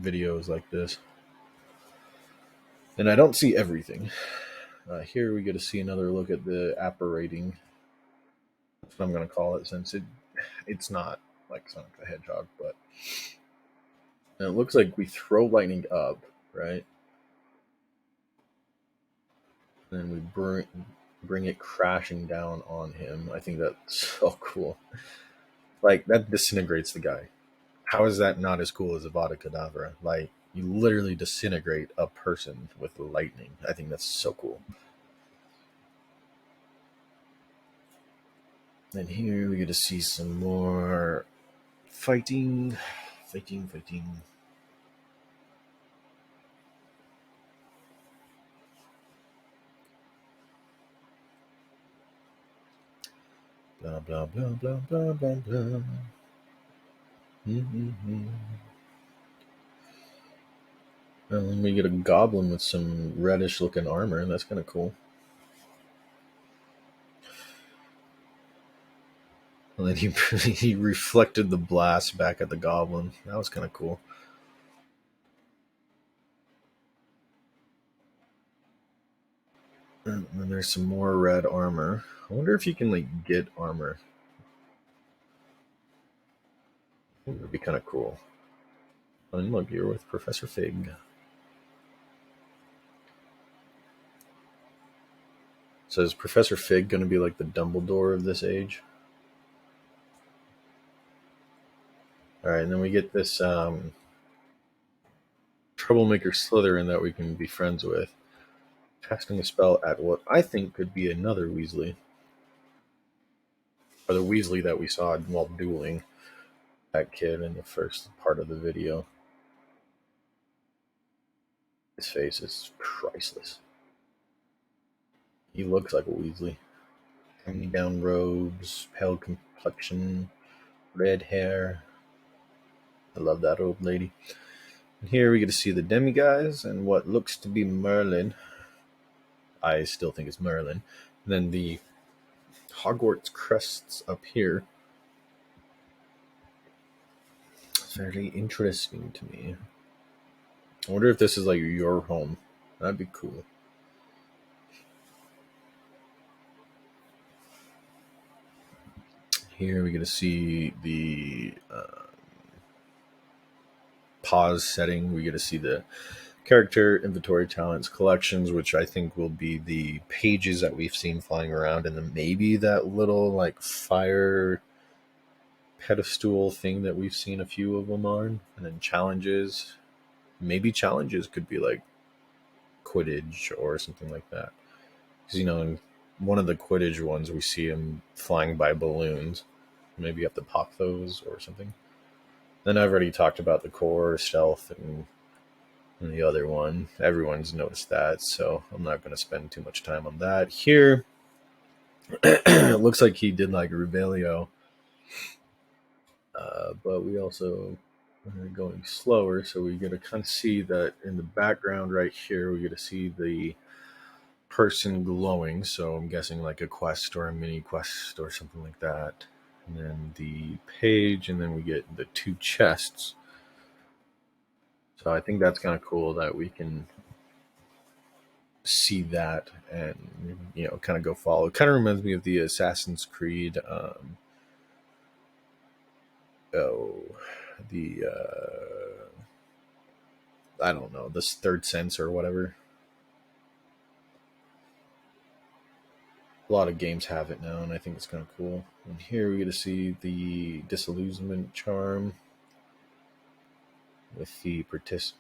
videos like this, and I don't see everything. Here we get to see another look at the apparating. That's what I'm going to call it, since it's not like Sonic the Hedgehog, but and it looks like we throw lightning up, right? And then we bring it crashing down on him. I think that's so cool. Like that disintegrates the guy. How is that not as cool as a Vada Kedavra? Like you literally disintegrate a person with lightning. I think that's so cool. And here we get to see some more fighting, fighting, fighting. Blah blah blah blah blah blah blah. Mm-hmm. And we get a goblin with some reddish looking armor, and that's kind of cool. And then he he reflected the blast back at the goblin. That was kind of cool. And then there's some more red armor. I wonder if you can like get armor. I think that'd be kind of cool. And look, you're with Professor Fig. So is Professor Fig going to be like the Dumbledore of this age? All right, and then we get this troublemaker Slytherin that we can be friends with, casting a spell at what I think could be another Weasley, or the Weasley that we saw while dueling that kid in the first part of the video. His face is priceless. He looks like a Weasley. Hand down robes, pale complexion, red hair. I love that old lady. And here we get to see the Demiguise and what looks to be Merlin. I still think it's Merlin. And then the Hogwarts crests up here. It's fairly interesting to me. I wonder if this is like your home. That'd be cool. Here we get to see the pause setting. We get to see the character, inventory, talents, collections, which I think will be the pages that we've seen flying around, and then maybe that little like fire pedestal thing that we've seen a few of them on, and then challenges. Maybe challenges could be like quidditch or something like that. Because in one of the quidditch ones, we see him flying by balloons. Maybe you have to pop those or something. Then I've already talked about the core, stealth, and the other one. Everyone's noticed that, so I'm not going to spend too much time on that. Here, it looks like he did like Revelio, but we also are going slower, so we get to kind of see that in the background right here, we get to see the person glowing, so I'm guessing like a quest or a mini quest or something like that. And then the page, and then we get the two chests. So I think that's kind of cool that we can see that and kind of go follow. It kind of reminds me of the Assassin's Creed. The I don't know, this third sense or whatever. A lot of games have it now, and I think it's kind of cool. And here we get to see the disillusionment charm with the Pertificus.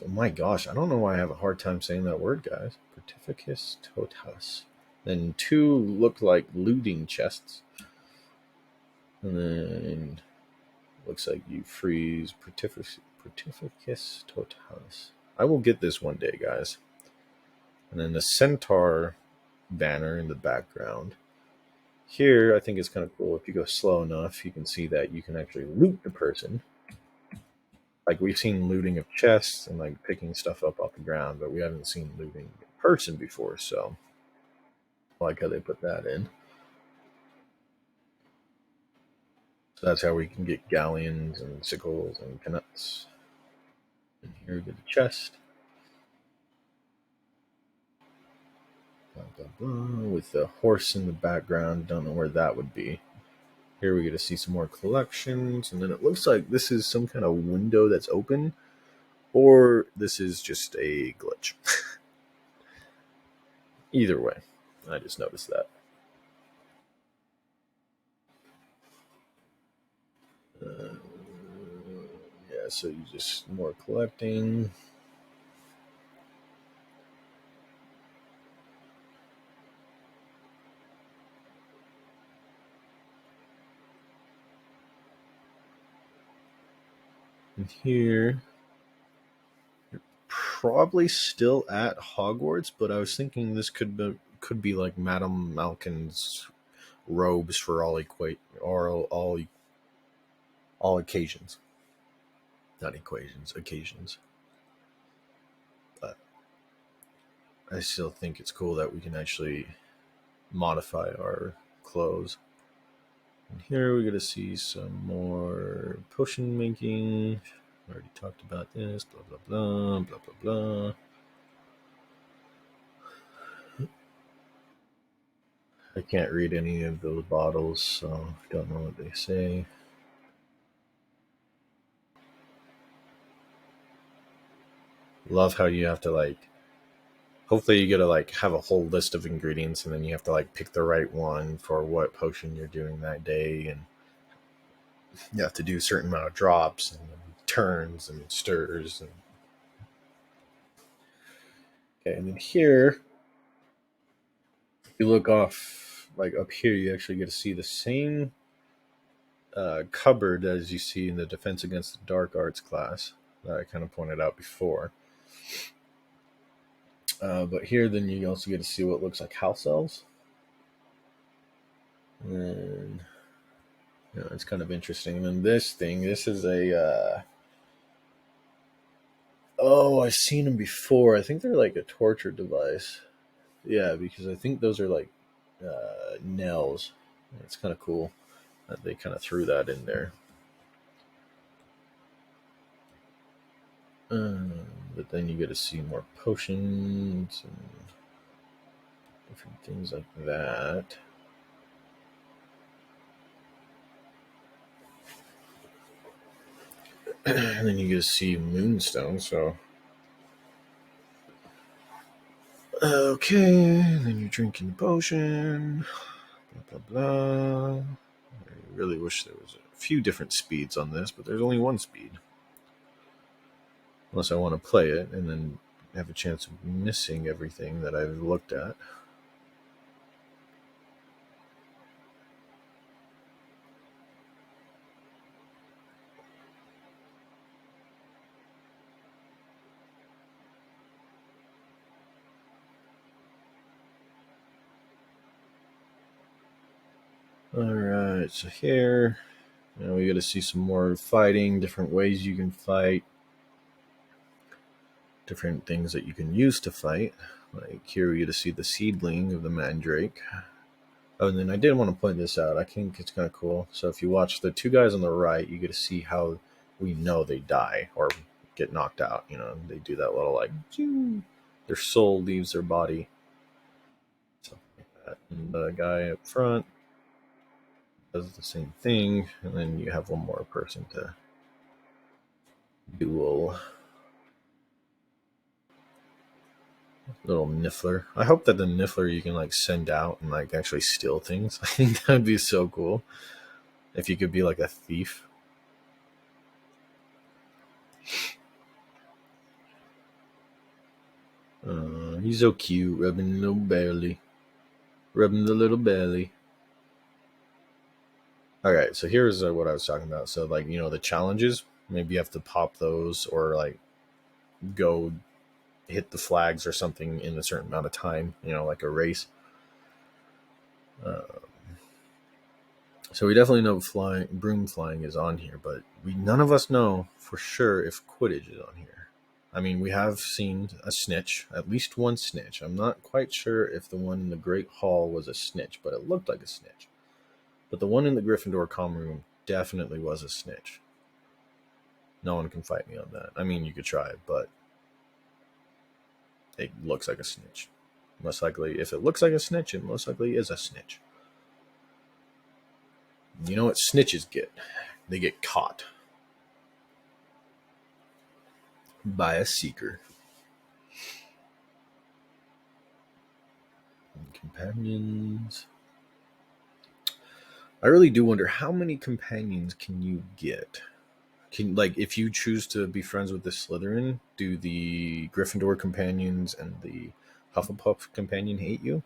Oh my gosh, I don't know why I have a hard time saying that word, guys. Pertificus totas. Then two look like looting chests. And then looks like you freeze Pertificus totas. I will get this one day, guys. And then the centaur banner in the background. Here, I think it's kind of cool. If you go slow enough, you can see that you can actually loot the person. Like, we've seen looting of chests and like picking stuff up off the ground, but we haven't seen looting a person before, so I like how they put that in. So that's how we can get galleons and sickles and peanuts. And here we get the chest. Blah, blah, blah, with the horse in the background. Don't know where that would be. Here we get to see some more collections, and then it looks like this is some kind of window that's open, or this is just a glitch. Either way, I just noticed that. Yeah, so you just more collecting. And here, you're probably still at Hogwarts, but I was thinking this could be like Madame Malkin's robes for all occasions. Not equations, occasions. But I still think it's cool that we can actually modify our clothes. And here we're going to see some more potion making. I already talked about this. Blah, blah, blah, blah, blah, blah. I can't read any of those bottles, so I don't know what they say. Love how you have to hopefully you get to have a whole list of ingredients, and then you have to pick the right one for what potion you're doing that day, and you have to do a certain amount of drops and turns and stirs. Okay, and then here, if you look off up here, you actually get to see the same cupboard as you see in the Defense Against the Dark Arts class that I kind of pointed out before. But here, then you also get to see what looks like house elves. And it's kind of interesting. And then this is a. Oh, I've seen them before. I think they're like a torture device. Yeah, because I think those are nails. It's kind of cool that they kind of threw that in there. But then you get to see more potions and different things like that. And then you get to see Moonstone, so. Okay, and then you're drinking the potion. Blah, blah, blah. I really wish there was a few different speeds on this, but there's only one speed. Unless I want to play it and then have a chance of missing everything that I've looked at. Alright, so here we got to see some more fighting, different ways you can fight, different things that you can use to fight. Like here we get to see the seedling of the Mandrake. Oh, and then I did want to point this out. I think it's kind of cool. So if you watch the two guys on the right, you get to see how we know they die or get knocked out. They do that little like, their soul leaves their body. Something like that. And the guy up front does the same thing. And then you have one more person to duel. Little Niffler. I hope that the Niffler you can like send out and like actually steal things. I think that would be so cool. If you could be like a thief. He's so cute, rubbing the little belly. Rubbing the little belly. Alright, so here's what I was talking about. So like, the challenges, maybe you have to pop those or like go hit the flags or something in a certain amount of time, like a race. So we definitely know broom flying is on here, but none of us know for sure if Quidditch is on here. I mean, we have seen a Snitch, at least one Snitch. I'm not quite sure if the one in the Great Hall was a Snitch, but it looked like a Snitch. But the one in the Gryffindor common room definitely was a Snitch. No one can fight me on that. I mean, you could try it, but it looks like a Snitch. Most likely, if it looks like a Snitch, it most likely is a Snitch. You know what Snitches get? They get caught by a seeker. Companions. I really do wonder how many companions can you get? If you choose to be friends with the Slytherin, do the Gryffindor companions and the Hufflepuff companion hate you?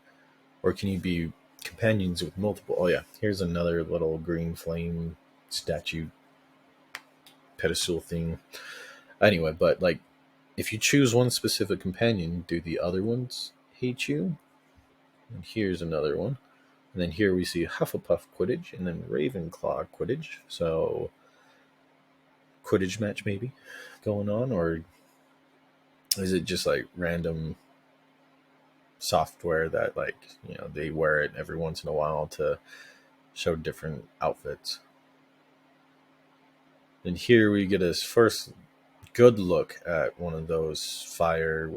Or can you be companions with multiple? Oh yeah, here's another little green flame statue pedestal thing. Anyway, but like if you choose one specific companion, do the other ones hate you? And here's another one. And then here we see Hufflepuff Quidditch and then Ravenclaw Quidditch. So Quidditch match maybe going on, or is it just like random software that like they wear it every once in a while to show different outfits? And here we get his first good look at one of those fire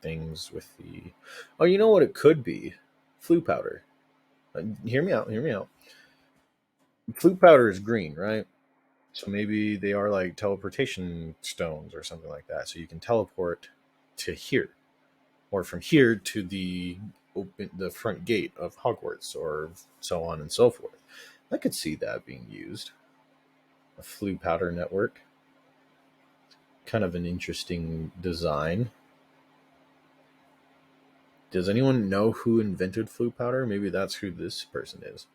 things with the. Oh, you know what it could be? Flupowder. Hear me out. Flupowder is green, right? So maybe they are like teleportation stones or something like that. So you can teleport to here, or from here to the front gate of Hogwarts, or so on and so forth. I could see that being used. A Flupowder network. Kind of an interesting design. Does anyone know who invented Flupowder? Maybe that's who this person is.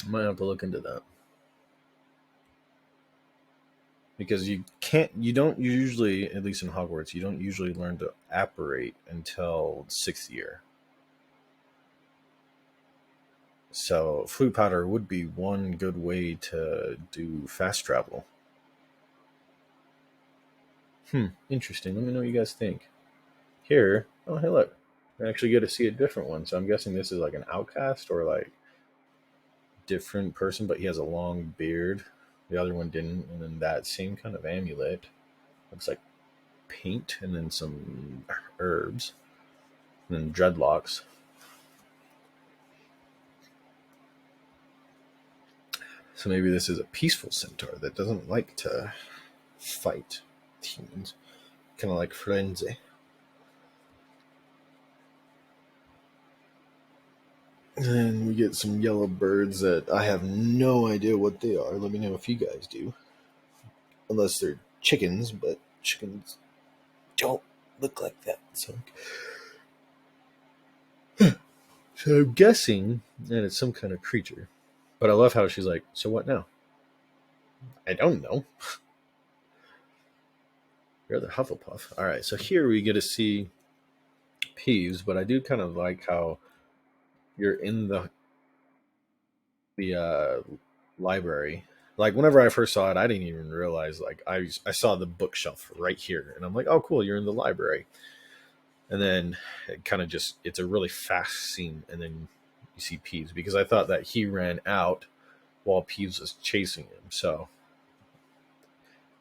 I might have to look into that. Because you don't usually, at least in Hogwarts, you don't usually learn to apparate until 6th year. So Flupowder would be one good way to do fast travel. Interesting. Let me know what you guys think. Here, oh hey look, I actually get to see a different one. So I'm guessing this is like an outcast or like different person, but he has a long beard. The other one didn't, and then that same kind of amulet looks like paint, and then some herbs, and then dreadlocks. So maybe this is a peaceful centaur that doesn't like to fight humans. Kind of like Frenzy. And we get some yellow birds that I have no idea what they are. Let me know if you guys do. Unless they're chickens, but chickens don't look like that. So I'm guessing that it's some kind of creature. But I love how she's like, so what now? I don't know. You're the Hufflepuff. All right, so here we get to see Peeves, but I do kind of like how you're in the library. Like whenever I first saw it, I didn't even realize. Like I saw the bookshelf right here, and I'm like, oh cool, you're in the library. And then it kind of just it's a really fast scene, and then you see Peeves because I thought that he ran out while Peeves was chasing him. So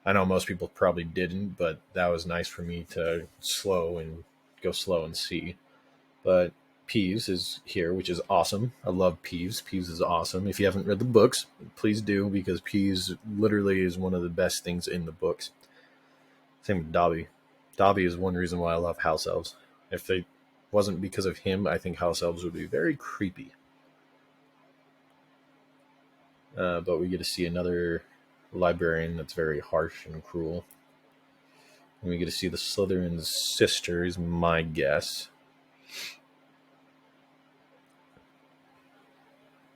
I know most people probably didn't, but that was nice for me to go slow and see. But Peeves is here, which is awesome. I love Peeves. Peeves is awesome. If you haven't read the books, please do, because Peeves literally is one of the best things in the books. Same with Dobby. Dobby is one reason why I love house elves. If they wasn't because of him, I think house elves would be very creepy. But we get to see another librarian that's very harsh and cruel. And we get to see the Slytherin's sister, is my guess.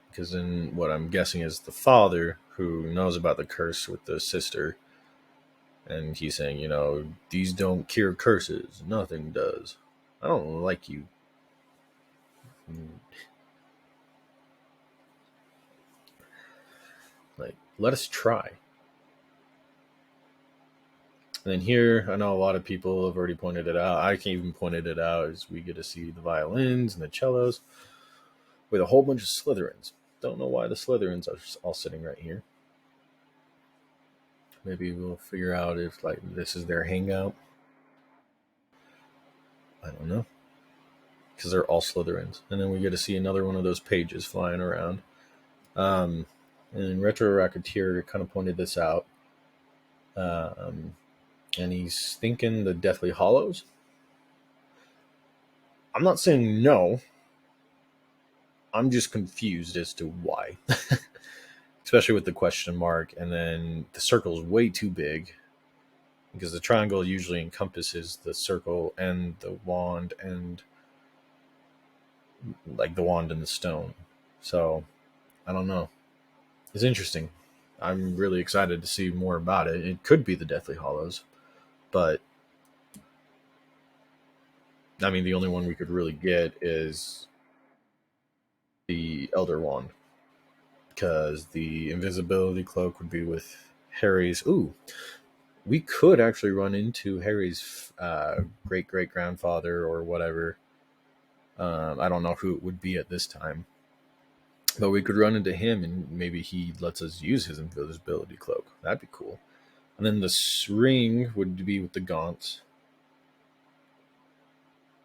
Because then what I'm guessing is the father who knows about the curse with the sister. And he's saying, these don't cure curses. Nothing does. I don't like you. Like, let us try. And then here, I know a lot of people have already pointed it out. I can even pointed it out as we get to see the violins and the cellos with a whole bunch of Slytherins. Don't know why the Slytherins are all sitting right here. Maybe we'll figure out if like this is their hangout. I don't know. Because they're all Slytherins. And then we get to see another one of those pages flying around. And Retro Racketeer kind of pointed this out. And he's thinking the Deathly Hollows. I'm not saying no. I'm just confused as to why. Especially with the question mark. And then the circle's way too big. Because the triangle usually encompasses the circle and the wand and like the wand and the stone. So I don't know. It's interesting. I'm really excited to see more about it. It could be the Deathly Hollows, but I mean, the only one we could really get is the Elder Wand, because the invisibility cloak would be with Harry's. Ooh, we could actually run into Harry's great great grandfather or whatever. I don't know who it would be at this time, but we could run into him and maybe he lets us use his invisibility cloak. That'd be cool. And then the ring would be with the gaunts.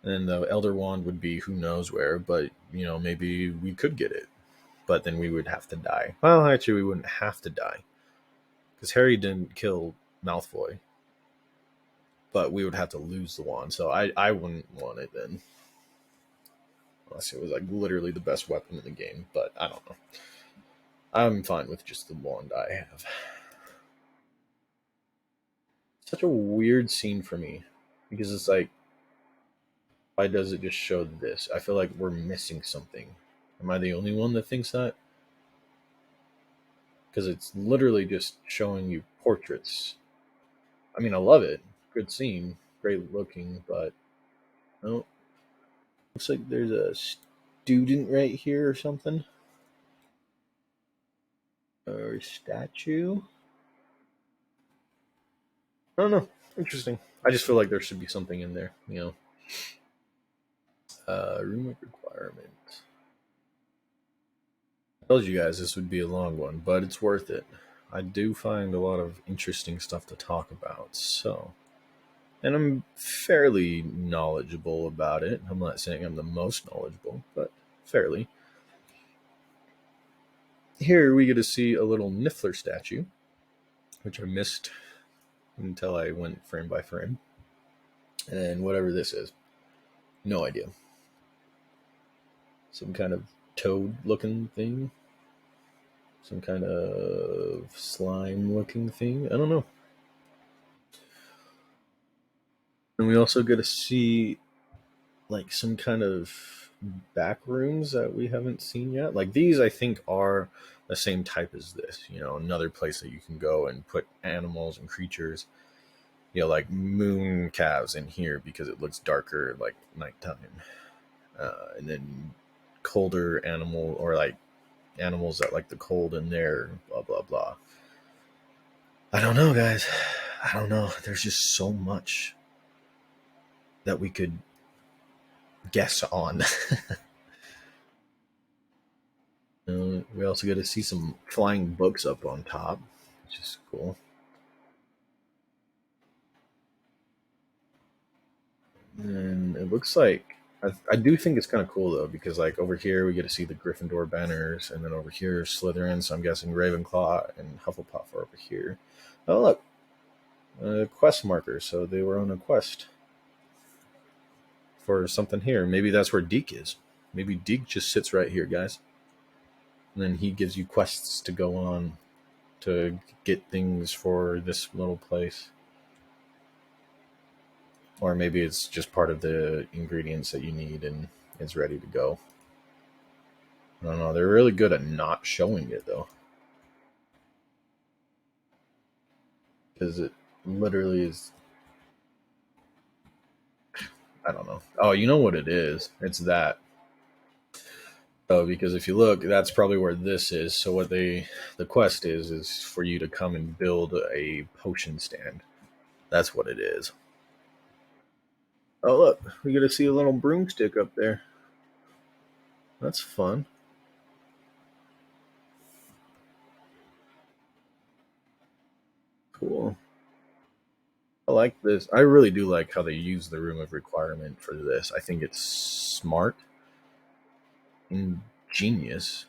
And the Elder Wand would be who knows where, but, maybe we could get it. But then we would have to die. Well, actually, we wouldn't have to die. Because Harry didn't kill Malfoy. But we would have to lose the wand, so I wouldn't want it then. Unless it was, like, literally the best weapon in the game, but I don't know. I'm fine with just the wand I have. Such a weird scene for me. Because it's like, why does it just show this? I feel like we're missing something. Am I the only one that thinks that? Because it's literally just showing you portraits. I mean, I love it. Good scene. Great looking, but oh, looks like there's a student right here or something. Or statue. I don't know. Interesting. I just feel like there should be something in there, Room of requirement. I told you guys this would be a long one, but it's worth it. I do find a lot of interesting stuff to talk about, so. And I'm fairly knowledgeable about it. I'm not saying I'm the most knowledgeable, but fairly. here we get to see a little Niffler statue, which I missed until I went frame by frame. And whatever this is, no idea. Some kind of toad looking thing. Some kind of slime looking thing. I don't know. And we also get to see like some kind of back rooms that we haven't seen yet. Like these, I think, are the same type as this. You know, another place that you can go and put animals and creatures. You know, like moon calves in here because it looks darker, like nighttime, and then colder animal or like animals that like the cold in there. Blah blah blah. I don't know, guys. I don't know. There's just so much that we could guess on. We also get to see some flying books up on top, which is cool. And it looks like I do think it's kind of cool though because like over here we get to see the Gryffindor banners, and then over here Slytherin. So I'm guessing Ravenclaw and Hufflepuff are over here. Oh look, a quest marker. So they were on a quest for something here. Maybe that's where Deke is. Maybe Deke just sits right here, guys. And then he gives you quests to go on to get things for this little place. Or maybe it's just part of the ingredients that you need and it's ready to go. I don't know. They're really good at not showing it though. Because it literally is. I don't know. Oh, you know what it is? It's that. Oh, because if you look, that's probably where this is. So what the quest is for you to come and build a potion stand. That's what it is. Oh look, we get to see a little broomstick up there. That's fun. Cool. I like this. I really do like how they use the room of requirement for this. I think it's smart, ingenious,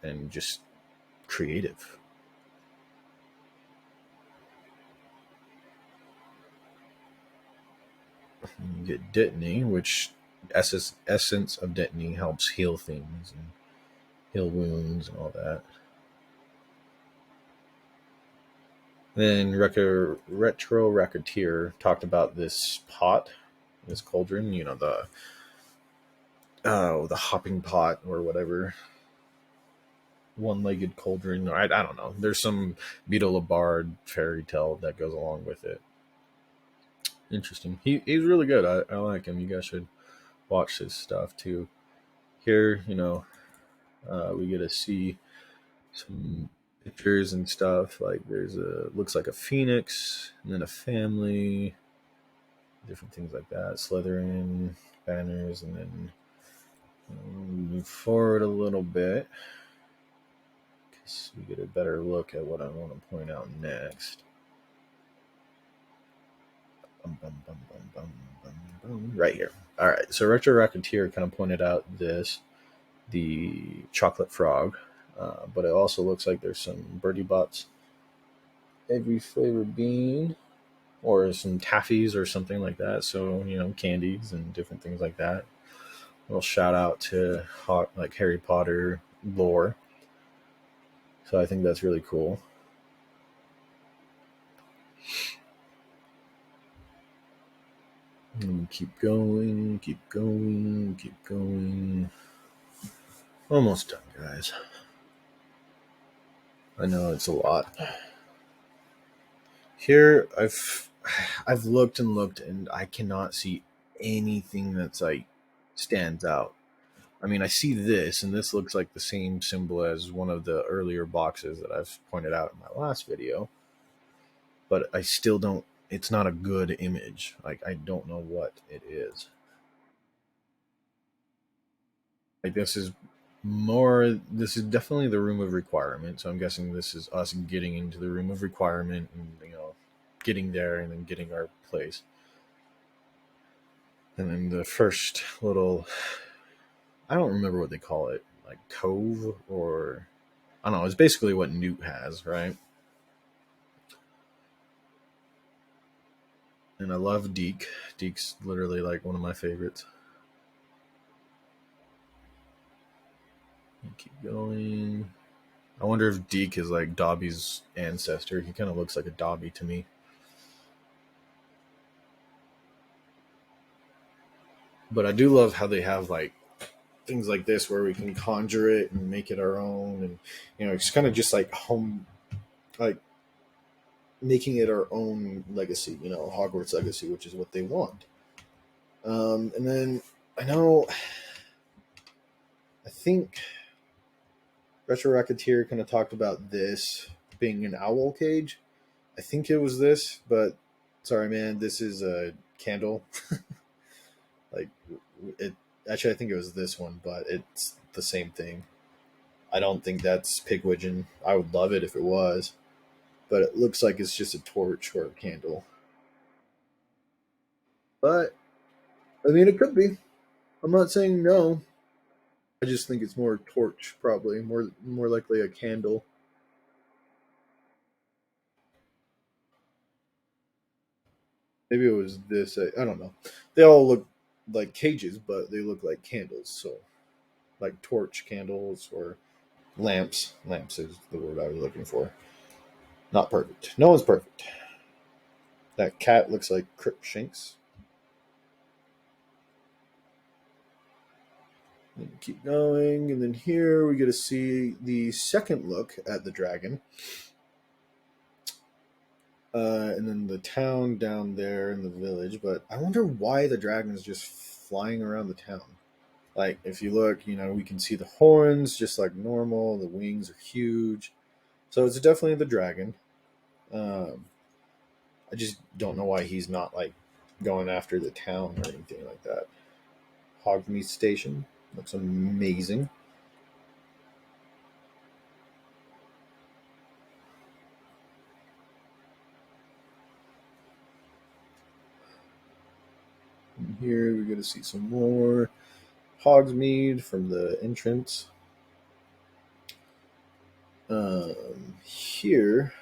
and just creative. You get Dittany, which essence of Dittany helps heal things and heal wounds and all that. Then Retro Racketeer talked about this pot, this cauldron. You know the hopping pot or whatever, one-legged cauldron. I don't know. There's some Beetle Labard fairy tale that goes along with it. Interesting. He's really good. I like him. You guys should watch his stuff too. Here, we get to see some pictures and stuff. Like there's a looks like a phoenix and then a family, different things like that. Slytherin banners, and then move forward a little bit because we get a better look at what I want to point out next. Right here. All right. So Retro Racketeer kind of pointed out the chocolate frog, but it also looks like there's some birdie bots, every flavor bean, or some taffies or something like that. So candies and different things like that. A little shout out to like Harry Potter lore. So I think that's really cool. And keep going, keep going, keep going. Almost done, guys. I know it's a lot. Here, I've looked and looked, and I cannot see anything that's like stands out. I mean, I see this, and this looks like the same symbol as one of the earlier boxes that I've pointed out in my last video, but I still don't. It's not a good image. Like I don't know what it is. Like this is more. This is definitely the room of requirement. So I'm guessing this is us getting into the room of requirement, and getting there, and then getting our place. And then the first little, I don't remember what they call it, like cove or I don't know. It's basically what Newt has, right? And I love Deke. Deke's literally like one of my favorites. Keep going. I wonder if Deke is like Dobby's ancestor. He kind of looks like a Dobby to me. But I do love how they have like things like this where we can conjure it and make it our own, and it's kind of just like home, like making it our own legacy. Hogwarts legacy, which is what they want. And then I know, I think Retro Racketeer kind of talked about this being an owl cage. I think it was this, but sorry, man, this is a candle. Like it. Actually, I think it was this one, but it's the same thing. I don't think that's Pigwidgeon. I would love it if it was, but it looks like it's just a torch or a candle. But I mean, it could be. I'm not saying no. I just think it's more torch, probably more likely a candle. Maybe it was this. I don't know. They all look like cages, but they look like candles. So, like torch candles or lamps. Lamps is the word I was looking for. Not perfect. No one's perfect. That cat looks like Crookshanks. And keep going, and then here we get to see the second look at the dragon. And then the town down there in the village. But I wonder why the dragon is just flying around the town. Like, if you look, we can see the horns just like normal. The wings are huge. So it's definitely the dragon. Um, I just don't know why he's not like going after the town or anything like that. Hogmeat Station looks amazing. And here we get to see some more Hogsmeade from the entrance. Here,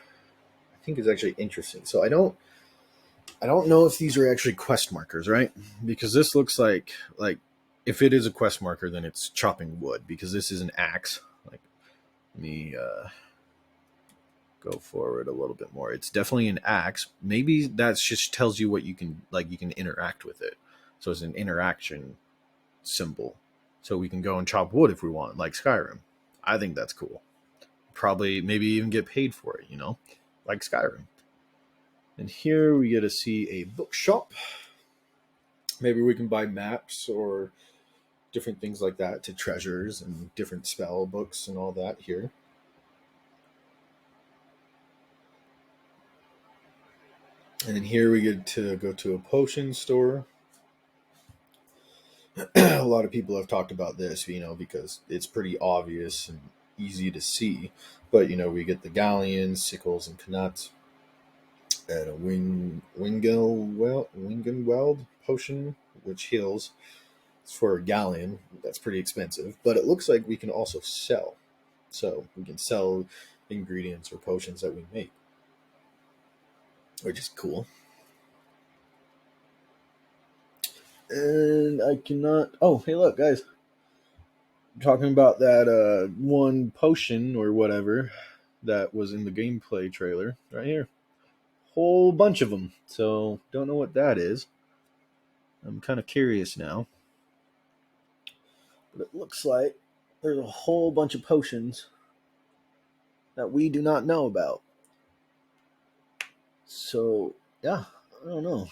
I think is actually interesting. So I don't know if these are actually quest markers, right? Because this looks like if it is a quest marker, then it's chopping wood because this is an axe. Like, let me go forward a little bit more. It's definitely an axe. Maybe that just tells you what you can interact with it. So it's an interaction symbol. So we can go and chop wood if we want, like Skyrim. I think that's cool. Probably maybe even get paid for it, like Skyrim. And here we get to see a bookshop. Maybe we can buy maps or different things like that to treasures and different spell books and all that here. And then here we get to go to a potion store. A lot of people have talked about this, because it's pretty obvious and easy to see. But we get the galleons, sickles, and knuts, and a Wingenweld potion, which heals. It's for a galleon. That's pretty expensive, but it looks like we can also sell. So we can sell ingredients or potions that we make, which is cool. And I cannot. Oh, hey, look, guys. Talking about that one potion or whatever that was in the gameplay trailer right here. Whole bunch of them. So don't know what that is. I'm kind of curious now. But it looks like there's a whole bunch of potions that we do not know about. So yeah, I don't know.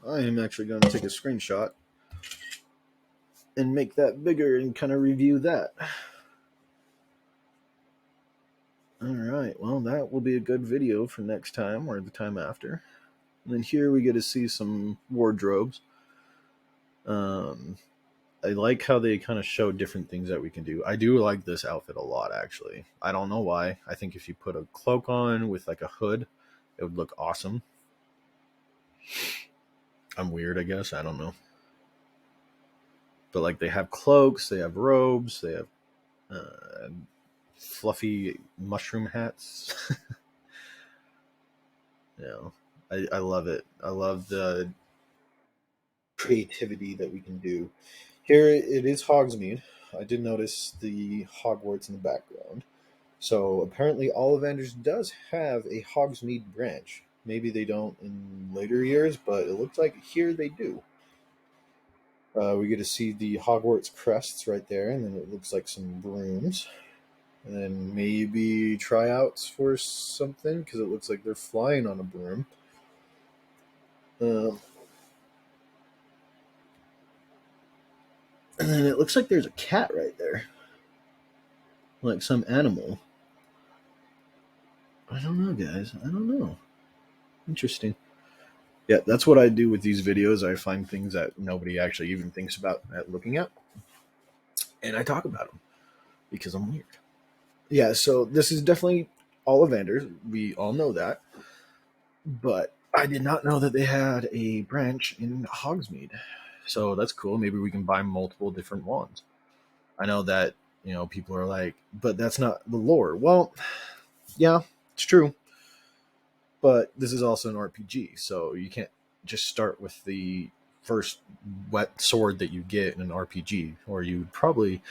I am actually going to take a screenshot and make that bigger and kind of review that. All right, well, that will be a good video for next time or the time after. And then here we get to see some wardrobes. I like how they kind of show different things that we can do. I do like this outfit a lot, actually. I don't know why. I think if you put a cloak on with like a hood, it would look awesome. I'm weird, I guess. I don't know. But like they have cloaks, they have robes, they have fluffy mushroom hats. You know, I love it. I love the creativity that we can do. Here it is Hogsmeade. I did notice the Hogwarts in the background. So apparently Ollivanders does have a Hogsmeade branch. Maybe they don't in later years, but it looks like here they do. We get to see the Hogwarts crests right there, and then it looks like some brooms. And then maybe tryouts for something, because it looks like they're flying on a broom. Um, and then it looks like there's a cat right there. Like some animal. I don't know, guys. I don't know. Interesting. Yeah, that's what I do with these videos. I find things that nobody actually even thinks about at looking at, and I talk about them because I'm weird. Yeah, so this is definitely Ollivanders. We all know that, but I did not know that they had a branch in Hogsmeade. So that's cool. Maybe we can buy multiple different wands. I know that people are like, but that's not the lore. Well, yeah, it's true. But this is also an RPG, so you can't just start with the first wet sword that you get in an RPG, or you'd probably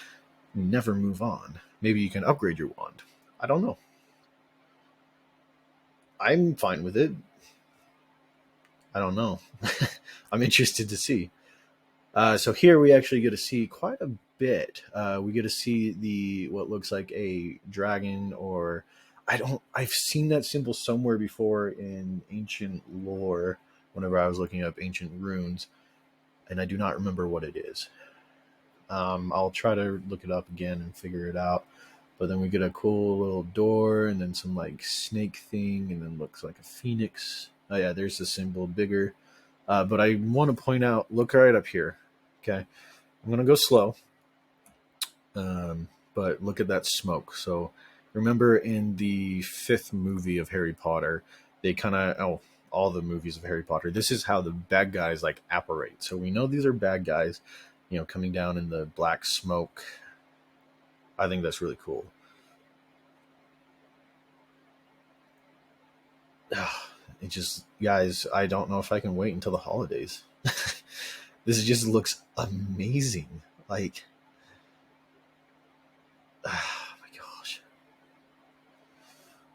never move on. Maybe you can upgrade your wand. I don't know. I'm fine with it. I don't know. I'm interested to see. So here we actually get to see quite a bit. We get to see the what looks like a dragon, or I've seen that symbol somewhere before in ancient lore. Whenever I was looking up ancient runes, and I do not remember what it is. I'll try to look it up again and figure it out. But then we get a cool little door, and then some like snake thing, and then looks like a phoenix. Oh yeah, there's the symbol bigger. But I want to point out, look right up here. Okay, I'm gonna go slow. But look at that smoke. So remember in the fifth movie of Harry Potter, they kind of all the movies of Harry Potter. This is how the bad guys like apparate. So we know these are bad guys, coming down in the black smoke. I think that's really cool. It just, guys, I don't know if I can wait until the holidays. This just looks amazing. Like, oh my gosh.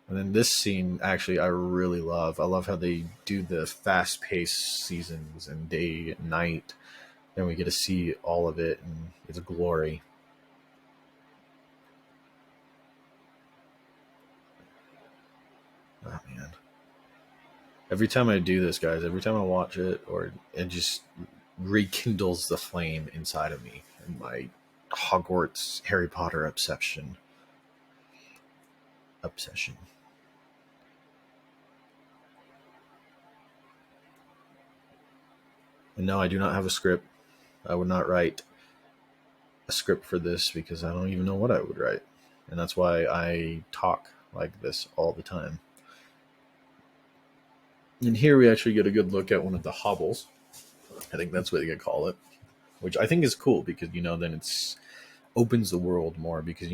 And then this scene, actually, I really love. I love how they do the fast-paced seasons and day and night. And we get to see all of it, and it's glory. Oh, man. Every time I do this, guys, every time I watch it, or it just rekindles the flame inside of me and my Hogwarts Harry Potter obsession. And no, I do not have a script. I would not write a script for this because I don't even know what I would write. And that's why I talk like this all the time. And here we actually get a good look at one of the hobbles. I think that's what you could call it, which I think is cool because, then it's opens the world more because,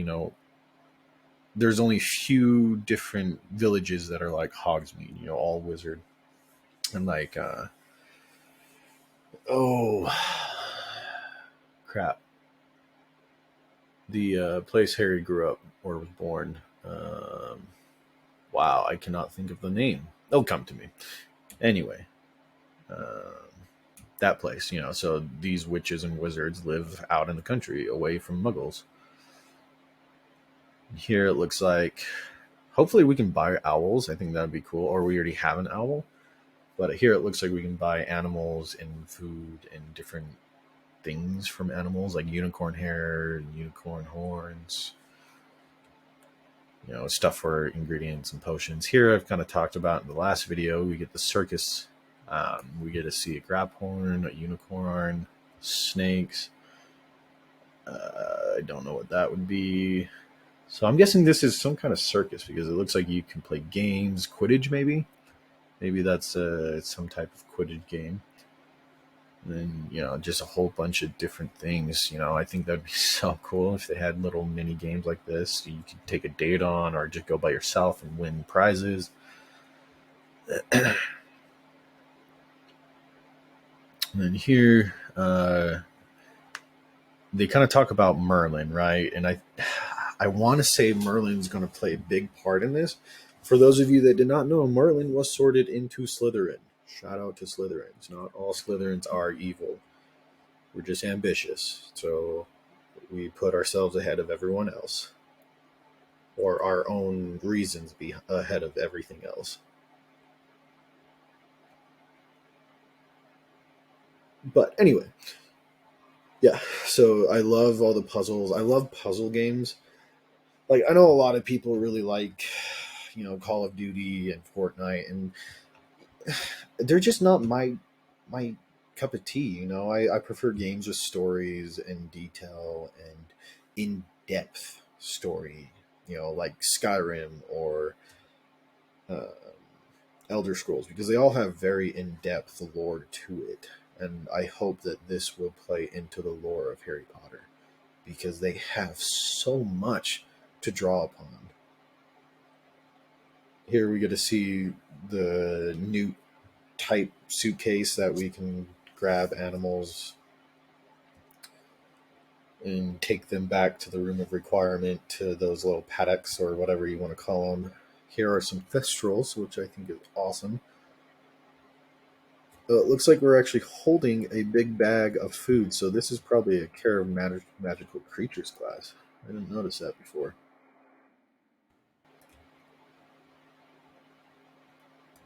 there's only few different villages that are like Hogsmeade, all wizard. And like, oh, crap. The place Harry grew up or was born. Wow, I cannot think of the name. They'll come to me. Anyway, that place, so these witches and wizards live out in the country away from muggles. Here it looks like, hopefully we can buy owls. I think that'd be cool. Or we already have an owl. But here it looks like we can buy animals and food and different things from animals, like unicorn hair and unicorn horns. Stuff for ingredients and potions. Here I've kind of talked about in the last video. We get the circus. We get to see a graphorn, a unicorn, snakes. I don't know what that would be. So I'm guessing this is some kind of circus because it looks like you can play games, quidditch maybe. Maybe that's some type of Quidditch game. And just a whole bunch of different things. I think that'd be so cool if they had little mini games like this you could take a date on, or just go by yourself and win prizes. And then here, they kind of talk about Merlin, right? And I want to say Merlin's going to play a big part in this. For those of you that did not know, Merlin was sorted into Slytherin. Shout out to Slytherins. Not all Slytherins are evil. We're just ambitious. So we put ourselves ahead of everyone else, or our own reasons be ahead of everything else. But anyway, yeah. So I love all the puzzles. I love puzzle games. Like, I know a lot of people really like, Call of Duty and Fortnite, and they're just not my cup of tea. I prefer games with stories and detail and in depth story. Like Skyrim or uh, Elder Scrolls, because they all have very in depth lore to it, and I hope that this will play into the lore of Harry Potter, because they have so much to draw upon. Here we get to see the new type suitcase that we can grab animals and take them back to the room of requirement, to those little paddocks or whatever you want to call them. Here are some thestrals, which I think is awesome. It looks like we're actually holding a big bag of food, so this is probably a care of magical creatures class. I didn't notice that before.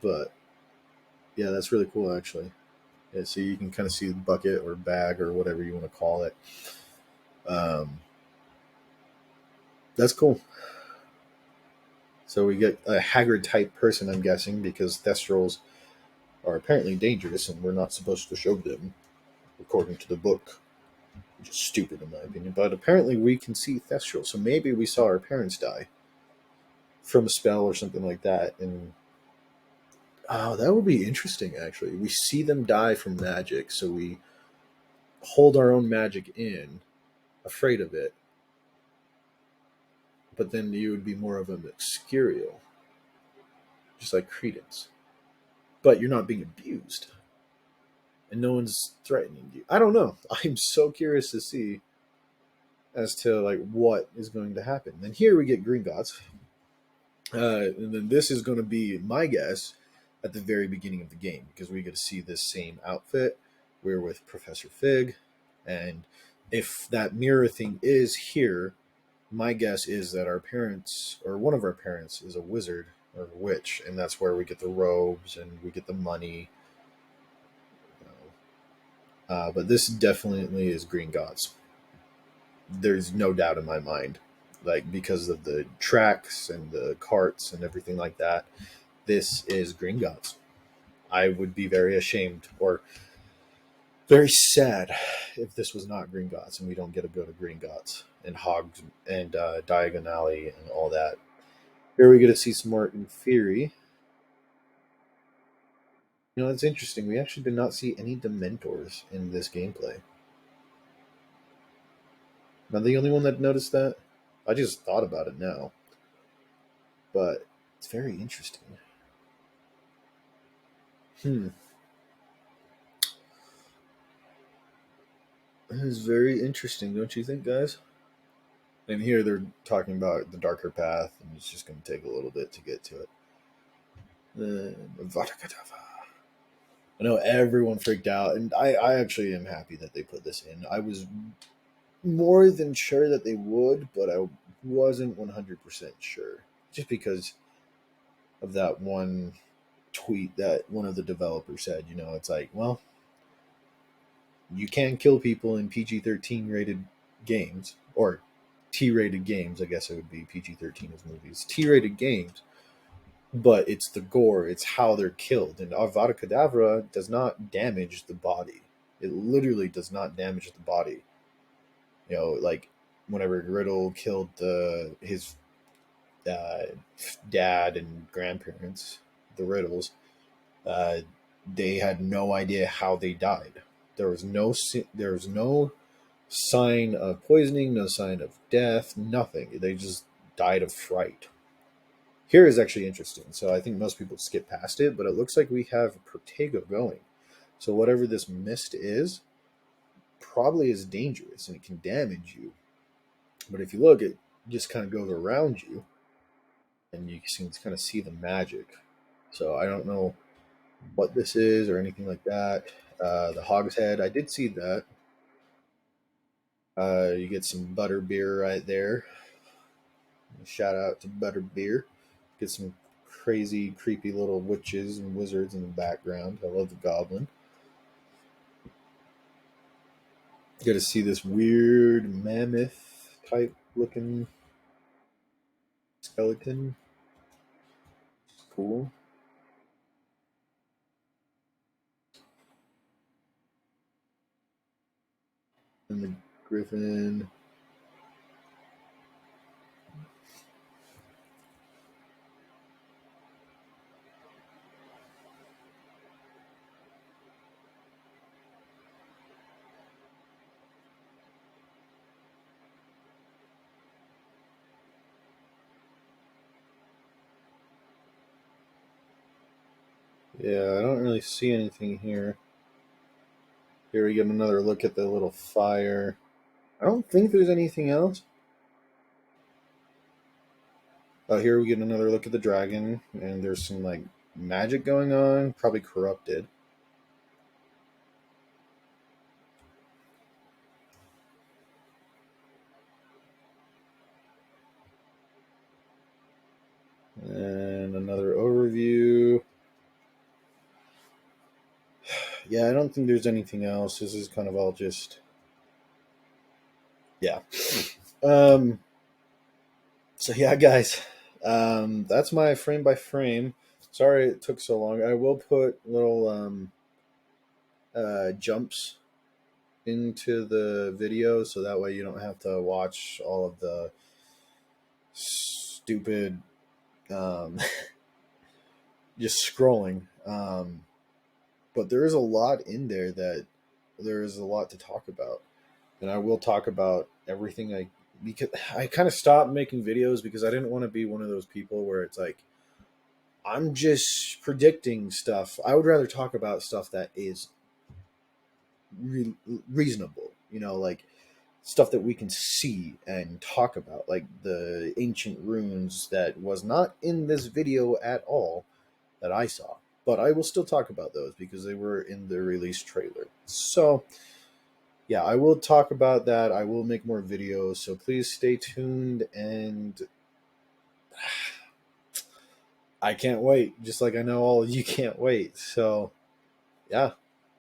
But yeah, that's really cool actually. Yeah, so you can kind of see the bucket or bag or whatever you want to call it. Um, that's cool. So we get a haggard type person, I'm guessing, because thestrals are apparently dangerous and we're not supposed to show them, according to the book, which is stupid in my opinion. But apparently we can see thestrals, so maybe we saw our parents die from a spell or something like that. And oh, that would be interesting actually. We see them die from magic, so we hold our own magic in, afraid of it, but then you would be more of a Mysterial, just like Credence. But you're not being abused, and no one's threatening you. I don't know. I'm so curious to see as to like what is going to happen. Then here we get Gringotts, and then this is going to be my guess at the very beginning of the game, because we get to see this same outfit. We're with Professor Fig, and if that mirror thing is here, my guess is that our parents, or one of our parents, is a wizard or a witch, and that's where we get the robes and we get the money. But this definitely is Gringotts. There's no doubt in my mind, like because of the tracks and the carts and everything like that. This is Gringotts. I would be very ashamed or very sad if this was not Gringotts and we don't get to go to Gringotts and Hogs and Diagon Alley and all that. Here we get to see some more Inferi. That's interesting. We actually did not see any Dementors in this gameplay. Am I the only one that noticed that? I just thought about it now. But it's very interesting. Hmm. That is very interesting, don't you think, guys? And here they're talking about the darker path, and it's just going to take a little bit to get to it. I know everyone freaked out, and I actually am happy that they put this in. I was more than sure that they would, but I wasn't 100% sure. Just because of that one tweet that one of the developers said. It's like, well, you can kill people in PG-13 rated games, or T-rated games. I guess it would be PG-13 as movies. T-rated games, but it's the gore. It's how they're killed, and Avada Kedavra does not damage the body. It literally does not damage the body. Like whenever Riddle killed his uh, dad and grandparents, the Riddles, uh, they had no idea how they died. there was no sign of poisoning, no sign of death, nothing. They just died of fright. Here is actually interesting. So I think most people skip past it, but it looks like we have Protego going. So whatever this mist is, probably is dangerous and it can damage you. But if you look, it just kind of goes around you, and you can kind of see the magic. So I don't know what this is or anything like that. The Hog's Head, I did see that. You get some Butterbeer right there. Shout out to Butterbeer. Get some crazy, creepy little witches and wizards in the background. I love the goblin. You get to see this weird mammoth type looking skeleton. Cool. And the griffin. Yeah, I don't really see anything here. Here we get another look at the little fire. I don't think there's anything else. Oh, here we get another look at the dragon, and there's some like magic going on, probably corrupted. And another overview. Yeah, I don't think there's anything else. This is kind of all just yeah. Um so yeah, guys. That's my frame by frame. Sorry it took so long. I will put little jumps into the video so that way you don't have to watch all of the stupid um just scrolling. But there is a lot in there that there is a lot to talk about, and I will talk about everything. Because I kind of stopped making videos because I didn't want to be one of those people where it's like I'm just predicting stuff. I would rather talk about stuff that is re- reasonable, like stuff that we can see and talk about, like the ancient runes that was not in this video at all that I saw. But I will still talk about those because they were in the release trailer. So, yeah, I will talk about that. I will make more videos. So please stay tuned. And I can't wait. Just like I know all of you can't wait. So, yeah,